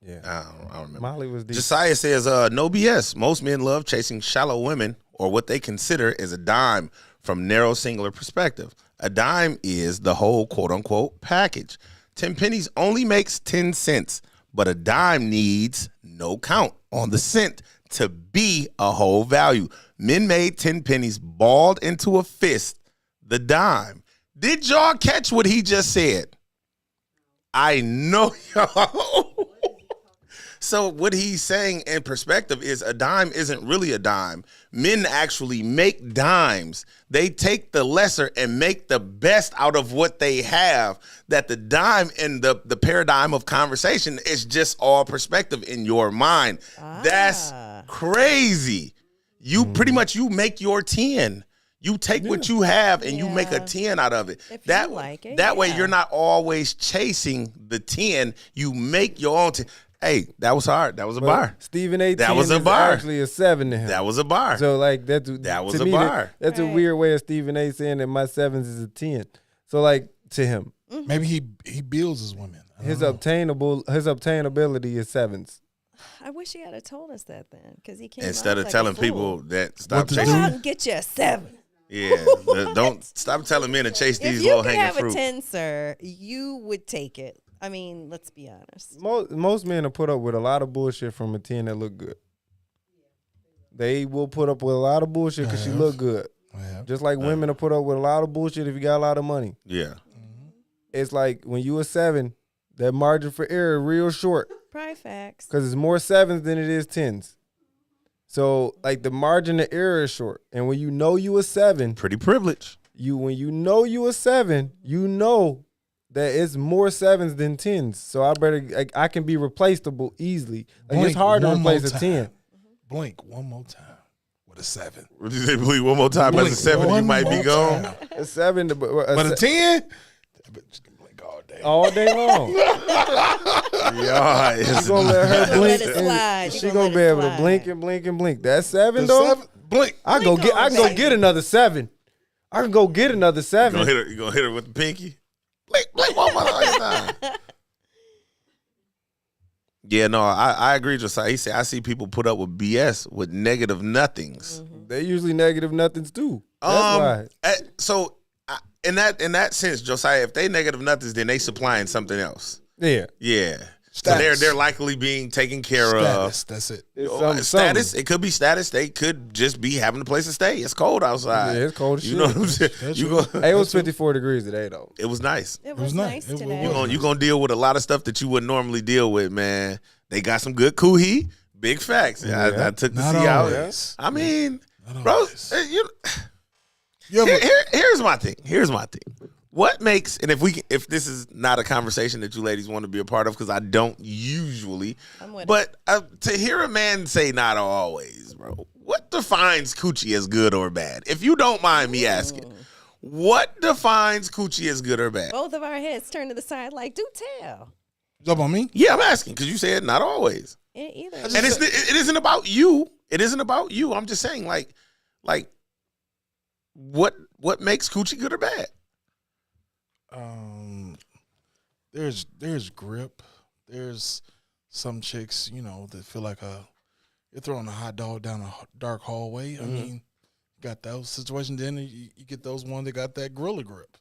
Yeah.
I don't remember.
Molly was deep.
Josiah says, no BS. Most men love chasing shallow women, or what they consider is a dime from narrow singular perspective. A dime is the whole quote unquote package. 10 pennies only makes 10 cents, but a dime needs no count on the cent to be a whole value. Men made 10 pennies balled into a fist, the dime. Did y'all catch what he just said? I know y'all. So what he's saying in perspective is a dime isn't really a dime. Men actually make dimes. They take the lesser and make the best out of what they have. That the dime in the paradigm of conversation is just all perspective in your mind. That's crazy. You pretty much you make your 10. You take what you have and you make a 10 out of it.
If
That
you like it,
that way you're not always chasing the 10. You make your own 10. Hey, that was hard. That was a bar.
Stephen A.
That
10
was a
is
bar.
actually a 7 to him.
That was a bar.
So like that
was
to
a
me,
bar.
That's a weird way of Stephen A. saying that my 7s is a 10. So like to him,
maybe he builds his women.
his obtainability is 7s.
I wish he had told us that then, because he came
Instead
off
of
like
telling
a
people
fool.
that stop
Go
chasing.
out and get you a 7.
Yeah, don't stop telling men to chase
If
these
you
low
could
hanging
have
fruit.
a 10, sir, you would take it. I mean, let's be honest.
Most men will put up with a lot of bullshit from a 10 that look good. They will put up with a lot of bullshit because she look good. Just like women will put up with a lot of bullshit if you got a lot of money.
Yeah.
It's like when you a 7, that margin for error real short.
Probably facts.
Because it's more 7s than it is 10s. So like the margin of error is short. And when you know you a 7,
pretty privileged.
When you know you a 7, you know that it's more 7s than 10s. So I can be replaceable easily. Like it's hard to replace a 10.
Blink one more time with a 7.
What did you say? Blink one more time as a 7, you might be gone.
A 7,
but a 10.
All day long.
Yeah,
you gonna let her blink and she gonna be able to blink and blink and blink. That 7 though,
blink.
I can go get another 7. I can go get another 7.
You gonna hit her with the pinky? Blink one more time. Yeah, no, I agree with you. He said I see people put up with BS with negative nothings.
They usually negative nothings too. That's why.
So in that sense, Josiah, if they negative nothings, then they supplying something else.
Yeah.
Yeah. So they're likely being taken care of.
That's it.
Status. It could be status. They could just be having a place to stay. It's cold outside.
Yeah, it's cold as shit.
You know what I'm saying?
It was 54 degrees today though.
It was nice.
It was nice today.
You're gonna deal with a lot of stuff that you wouldn't normally deal with, man. They got some good kuhi. Big facts. I took the sea out. I mean, bro, here's my thing. What makes, and if this is not a conversation that you ladies want to be a part of, because I don't usually, but to hear a man say not always, bro, what defines coochie as good or bad? If you don't mind me asking, what defines coochie as good or bad?
Both of our heads turned to the side like, do tell.
Up on me?
Yeah, I'm asking because you said not always.
Either.
And it isn't about you. It isn't about you. I'm just saying, like, what makes coochie good or bad?
There's grip. There's some chicks, that feel like you're throwing a hot dog down a dark hallway. I mean, you got those situations. Then you get those ones that got that gorilla grip.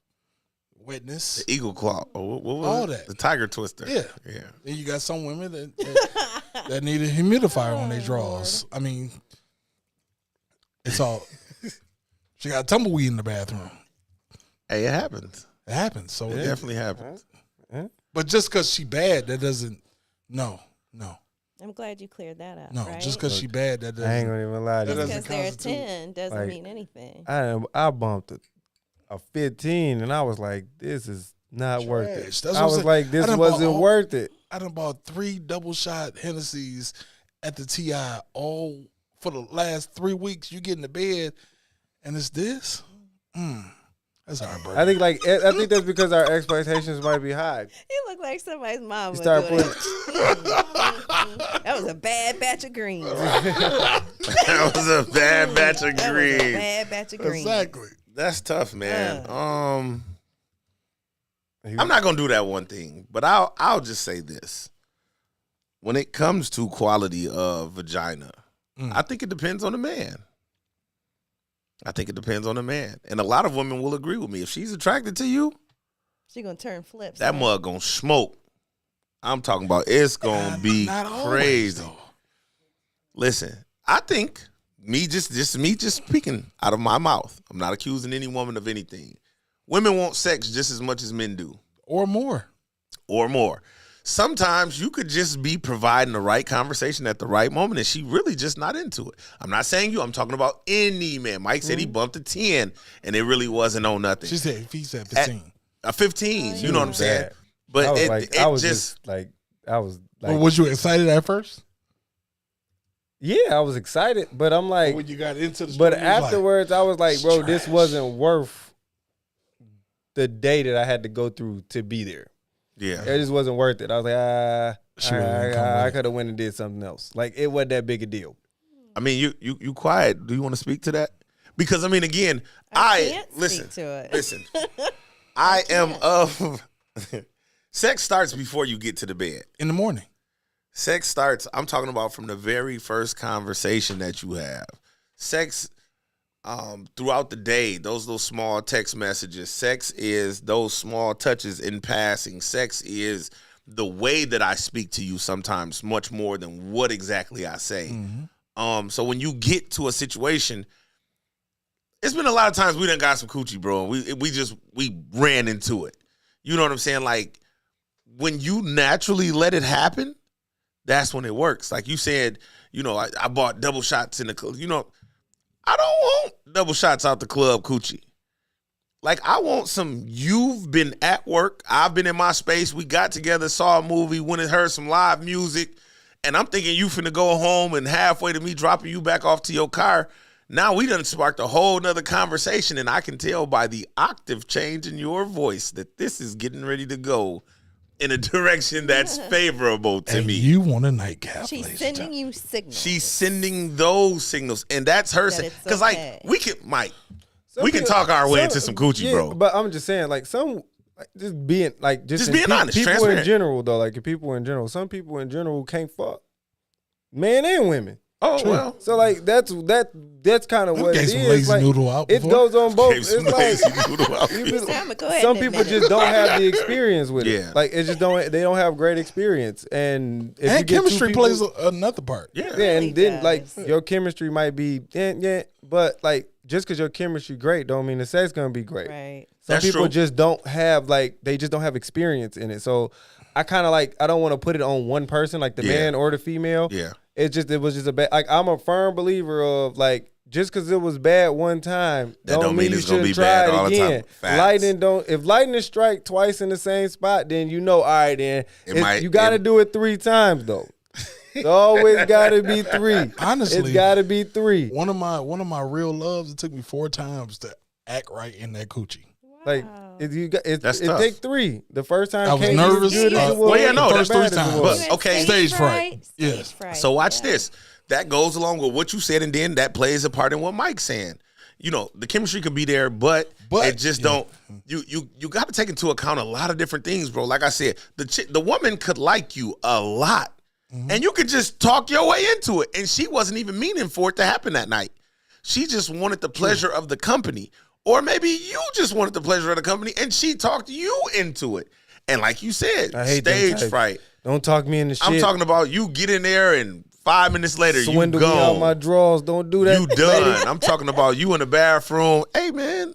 Wetness.
The eagle claw. What was
all
it?
that.
The tiger twister.
Yeah. Then you got some women that need a humidifier on their drawers. I mean, it's all. She got tumbleweed in the bathroom.
Hey, it happens.
It happens. So
it definitely happens.
But just because she bad, that doesn't. No.
I'm glad you cleared that up.
No,
right?
just because she bad, that doesn't.
I ain't gonna even lie to you.
Just because they're a 10 doesn't mean anything.
I bumped a 15, and I was like, this is not worth it.
That's
I was like, this wasn't worth it.
I done bought 3 double shot Hennessy's at the TI all for the last 3 weeks. You get in the bed, and it's this. That's heartbreaking.
I think that's because our expectations might be high.
You look like somebody's mom.
Start putting.
That was a bad batch of greens.
That was a bad batch of greens.
Bad batch of greens.
Exactly.
That's tough, man. I'm not gonna do that one thing, but I'll just say this: when it comes to quality of vagina, I think it depends on the man. And a lot of women will agree with me. If she's attracted to you,
she gonna turn flips.
That mug gonna smoke. I'm talking about it's gonna be crazy. Listen, I think me just speaking out of my mouth. I'm not accusing any woman of anything. Women want sex just as much as men do,
or more.
Sometimes you could just be providing the right conversation at the right moment, and she really just not into it. I'm not saying you. I'm talking about any man. Mike said he bumped a 10, and it really wasn't on nothing.
He said 15.
A 15. You know what I'm saying?
But
I was
like,
Well, was you excited at first?
Yeah, I was excited, but I'm like,
when you got into the
but
story, it was
afterwards, I was like,
it's
bro, this
trash.
wasn't worth the day that I had to go through to be there.
Yeah.
It just wasn't worth it. I was like,
She would've come with
I
it.
could have went and did something else. Like, it wasn't that big a deal.
I mean, you quiet. Do you want to speak to that? Because I mean, again,
I can't
listen
speak to it.
Listen, I am of sex starts before you get to the bed.
in the morning.
Sex starts, I'm talking about from the very first conversation that you have. Sex throughout the day, those little small text messages. Sex is those small touches in passing. Sex is the way that I speak to you sometimes much more than what exactly I say.
Mm-hmm.
So when you get to a situation, it's been a lot of times we done got some coochie, bro. We ran into it. You know what I'm saying? Like, when you naturally let it happen, that's when it works. Like you said, you know, I bought double shots in the club. You know, I don't want double shots out the club coochie. Like, I want some, you've been at work, I've been in my space, we got together, saw a movie, went and heard some live music, and I'm thinking you finna go home, and halfway to me dropping you back off to your car, now we done sparked a whole nother conversation, and I can tell by the octave change in your voice that this is getting ready to go in a direction that's favorable to
And
me.
you want a nightcap.
She's
ladies and
sending
gentlemen.
you signals.
She's sending those signals, and that's her.
That it's
Because,
okay.
like, we can, Mike,
Some
we can
people-
talk our way
some-
into some coochie,
yeah,
bro.
But I'm just saying, like, just being
honest,
people in
transparent.
general, though, like, people in general, some people in general can't fuck, men and women.
Oh, well.
So, like, that's kind of
We
what
gave
it
some
is.
lazy
Like,
noodle out
it
before.
goes on both.
Gave
It's
some
like
lazy noodle out.
you just-
Sam, go ahead
some
and
people
admit it.
just don't have the experience with
Yeah.
it. Like, it just they don't have great experience, and if you
And
get two
chemistry
people-
plays another part.
Yeah.
Yeah,
really
and then like
does.
your chemistry might be but like just because your chemistry great don't mean the sex gonna be great.
Right.
Some
That's
people
true.
just don't have they just don't have experience in it. So I kind of I don't want to put it on one person, like the
Yeah.
man or the female.
Yeah.
It was just a bad. Like, I'm a firm believer of just because it was bad one time,
That don't mean
you
it's gonna
shouldn't
be
try
bad
it
all the time.
again.
Facts.
If lightning strike twice in the same spot, then all right, then
It
you got to do it 3 times though. It always got to be 3.
Honestly,
It's got to be 3.
One of my real loves, it took me 4 times to act right in that coochie.
Like
Wow.
it
That's
it
tough.
take 3. The first time
I was
can't
nervous.
be as good as it was.
Well, yeah, no,
the
that's
bad
three
as it
times.
was.
But,
You had
okay.
Stage fright.
Stage
Yes.
fright,
So watch
yeah.
this. That goes along with what you said, and then that plays a part in what Mike's saying. You know, the chemistry could be there, but it just don't. You got to take into account a lot of different things, bro. Like I said, the woman could like you a lot, and you could just talk your way into it, and she wasn't even meaning for it to happen that night. She just wanted the pleasure of the company, or maybe you just wanted the pleasure of the company, and she talked you into it. And like you said,
I hate them
stage
types.
fright.
Don't talk me into shit.
I'm talking about you get in there and 5 minutes later
Swindle
you
me out my
gone.
drawers. Don't do that.
You done. I'm talking about you in the bathroom. Hey man,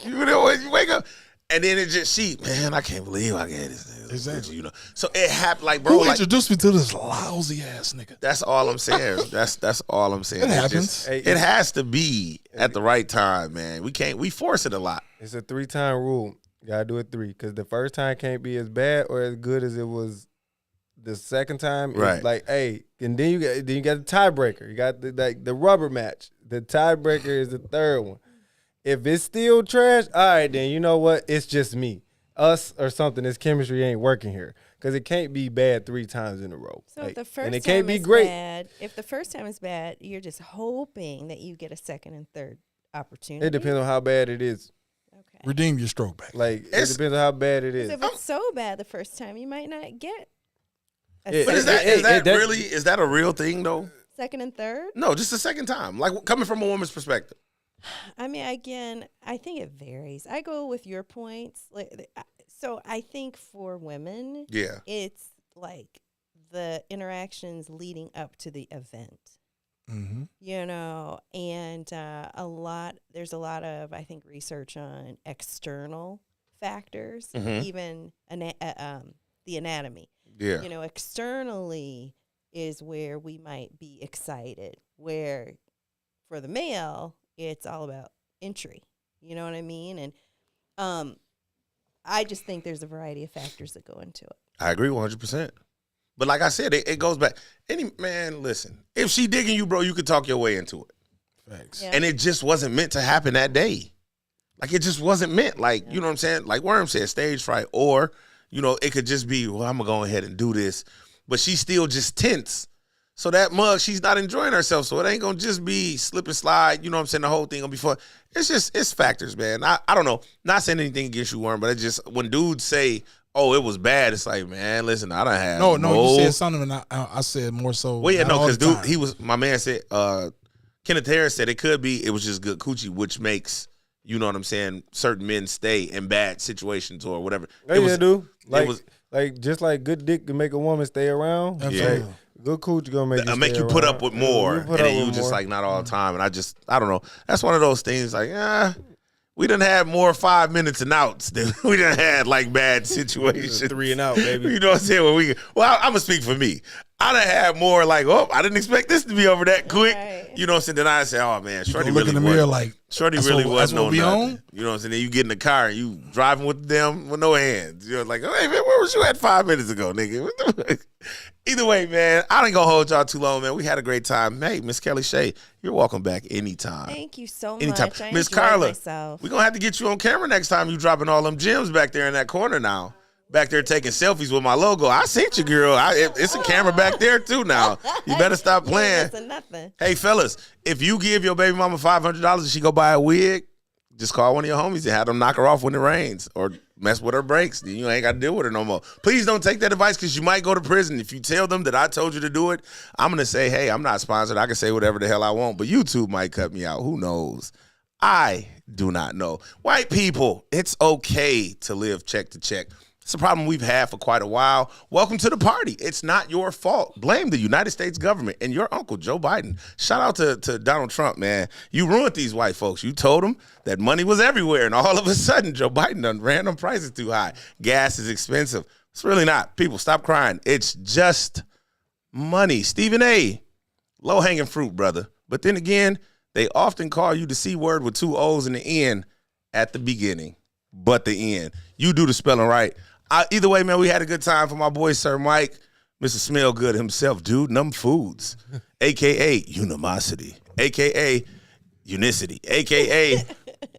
you know you wake up and then it just man, I can't believe I get this.
Exactly.
You know, so it happened like bro.
Who
Like,
introduced me to this lousy ass nigga?
that's all I'm saying. That's all I'm saying.
It happens.
just- it has to be at the right time, man. We force it a lot.
It's a 3-time rule. You gotta do it 3 because the first time can't be as bad or as good as it was the second time. It's
Right.
like, hey, and then you got the tiebreaker. You got the rubber match. The tiebreaker is the third one. If it's still trash, all right, then you know what? It's just me, us, or something. This chemistry ain't working here because it can't be bad 3 times in a row.
So if the first
and it
time
can't be
is
great.
bad, if the first time is bad, you're just hoping that you get a second and third opportunity.
It depends on how bad it is.
Okay.
Redeem your stroke back.
Like it depends on how bad it is.
If it's so bad the first time, you might not get a
Yeah,
But is
second,
that really is that a real thing though?
second and third.
No, just the second time. Like coming from a woman's perspective.
I mean, again, I think it varies. I go with your points. So I think for women,
Yeah.
it's like the interactions leading up to the event.
Mm-hmm.
You know, and there's a lot of, I think, research on external factors,
Mhm.
even the anatomy.
Yeah.
You know, externally is where we might be excited, where for the male, it's all about entry. You know what I mean? And I just think there's a variety of factors that go into it.
I agree 100%. But like I said, it goes back. Listen, if she digging you, bro, you could talk your way into it.
Facts.
Yeah.
And it just wasn't meant to happen that day. Like, it just wasn't meant. Like, you know what I'm saying? Like Worm said, stage fright. Or, you know, it could just be, well, I'm going to go ahead and do this. But she's still just tense. So that mug, she's not enjoying herself. So it ain't going to just be slip and slide. You know what I'm saying? The whole thing going to be fun. It's factors, man. I don't know. Not saying anything against you, Worm, but it just, when dudes say, oh, it was bad, it's like, man, listen, I don't have
No, you said something, and I said more so.
Well, yeah,
not
no,
all
because
the
dude,
time.
my man said, Kenneth Harris said it was just good coochie, which makes, you know what I'm saying, certain men stay in bad situations or whatever.
Dude. Like just like good dick can make a woman stay around.
Absolutely.
Like, good coochie gonna make you
put
around.
up with more, and then you just like not all the time. And I don't know. That's one of those things. Like, we done had more 5 minutes and outs than we done had like bad situations.
3 and out, baby.
You know what I'm saying? I'm gonna speak for me. I done had more like, oh, I didn't expect this to be over that quick.
Right.
You know what I'm saying? Then I say, oh man, Shorty
look
really
in the mirror like,
Shorty
that's
really
what-
wasn't
that's what
on
we
nothing.
on?
You know what I'm saying? Then you get in the car and you driving with them with no hands. You're like, hey man, where was you at 5 minutes ago, nigga? Either way, man, I ain't gonna hold y'all too long, man. We had a great time. Hey, Miss Kelly Shay, you're welcome back anytime.
Thank you so
Anytime.
much. I
Miss
enjoyed
Carla,
myself.
we're gonna have to get you on camera next time you dropping all them gems back there in that corner now. Back there taking selfies with my logo. I seen you, girl. It's a camera back there too now. You better stop playing.
Listen, nothing.
Hey, fellas, if you give your baby mama $500 and she go buy a wig, just call one of your homies and have them knock her off when it rains or mess with her brakes. Then you ain't got to deal with her no more. Please don't take that advice because you might go to prison. If you tell them that I told you to do it, I'm going to say, hey, I'm not sponsored. I can say whatever the hell I want, but YouTube might cut me out. Who knows? I do not know. White people, it's okay to live check to check. It's a problem we've had for quite a while. Welcome to the party. It's not your fault. Blame the United States government and your uncle, Joe Biden. Shout out to Donald Trump, man. You ruined these white folks. You told them that money was everywhere, and all of a sudden, Joe Biden done ran them prices too high. Gas is expensive. It's really not. People, stop crying. It's just money. Stephen A., low-hanging fruit, brother. But then again, they often call you the C word with 2 O's in the end at the beginning, but the end. You do the spelling right. Either way, man, we had a good time. For my boy, Sir Mike, Mr. Smell Good himself, dude, Numb Foods, a.k.a. Unimosity, a.k.a. Unicity, a.k.a.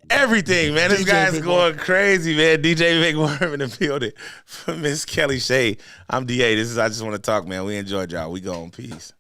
everything, man. This
DJ
guy's
Big
going crazy, man. DJ Big Worm in the building. For Miss Kelly Shay, I'm DA. I just want to talk, man. We enjoyed y'all. We go on. Peace.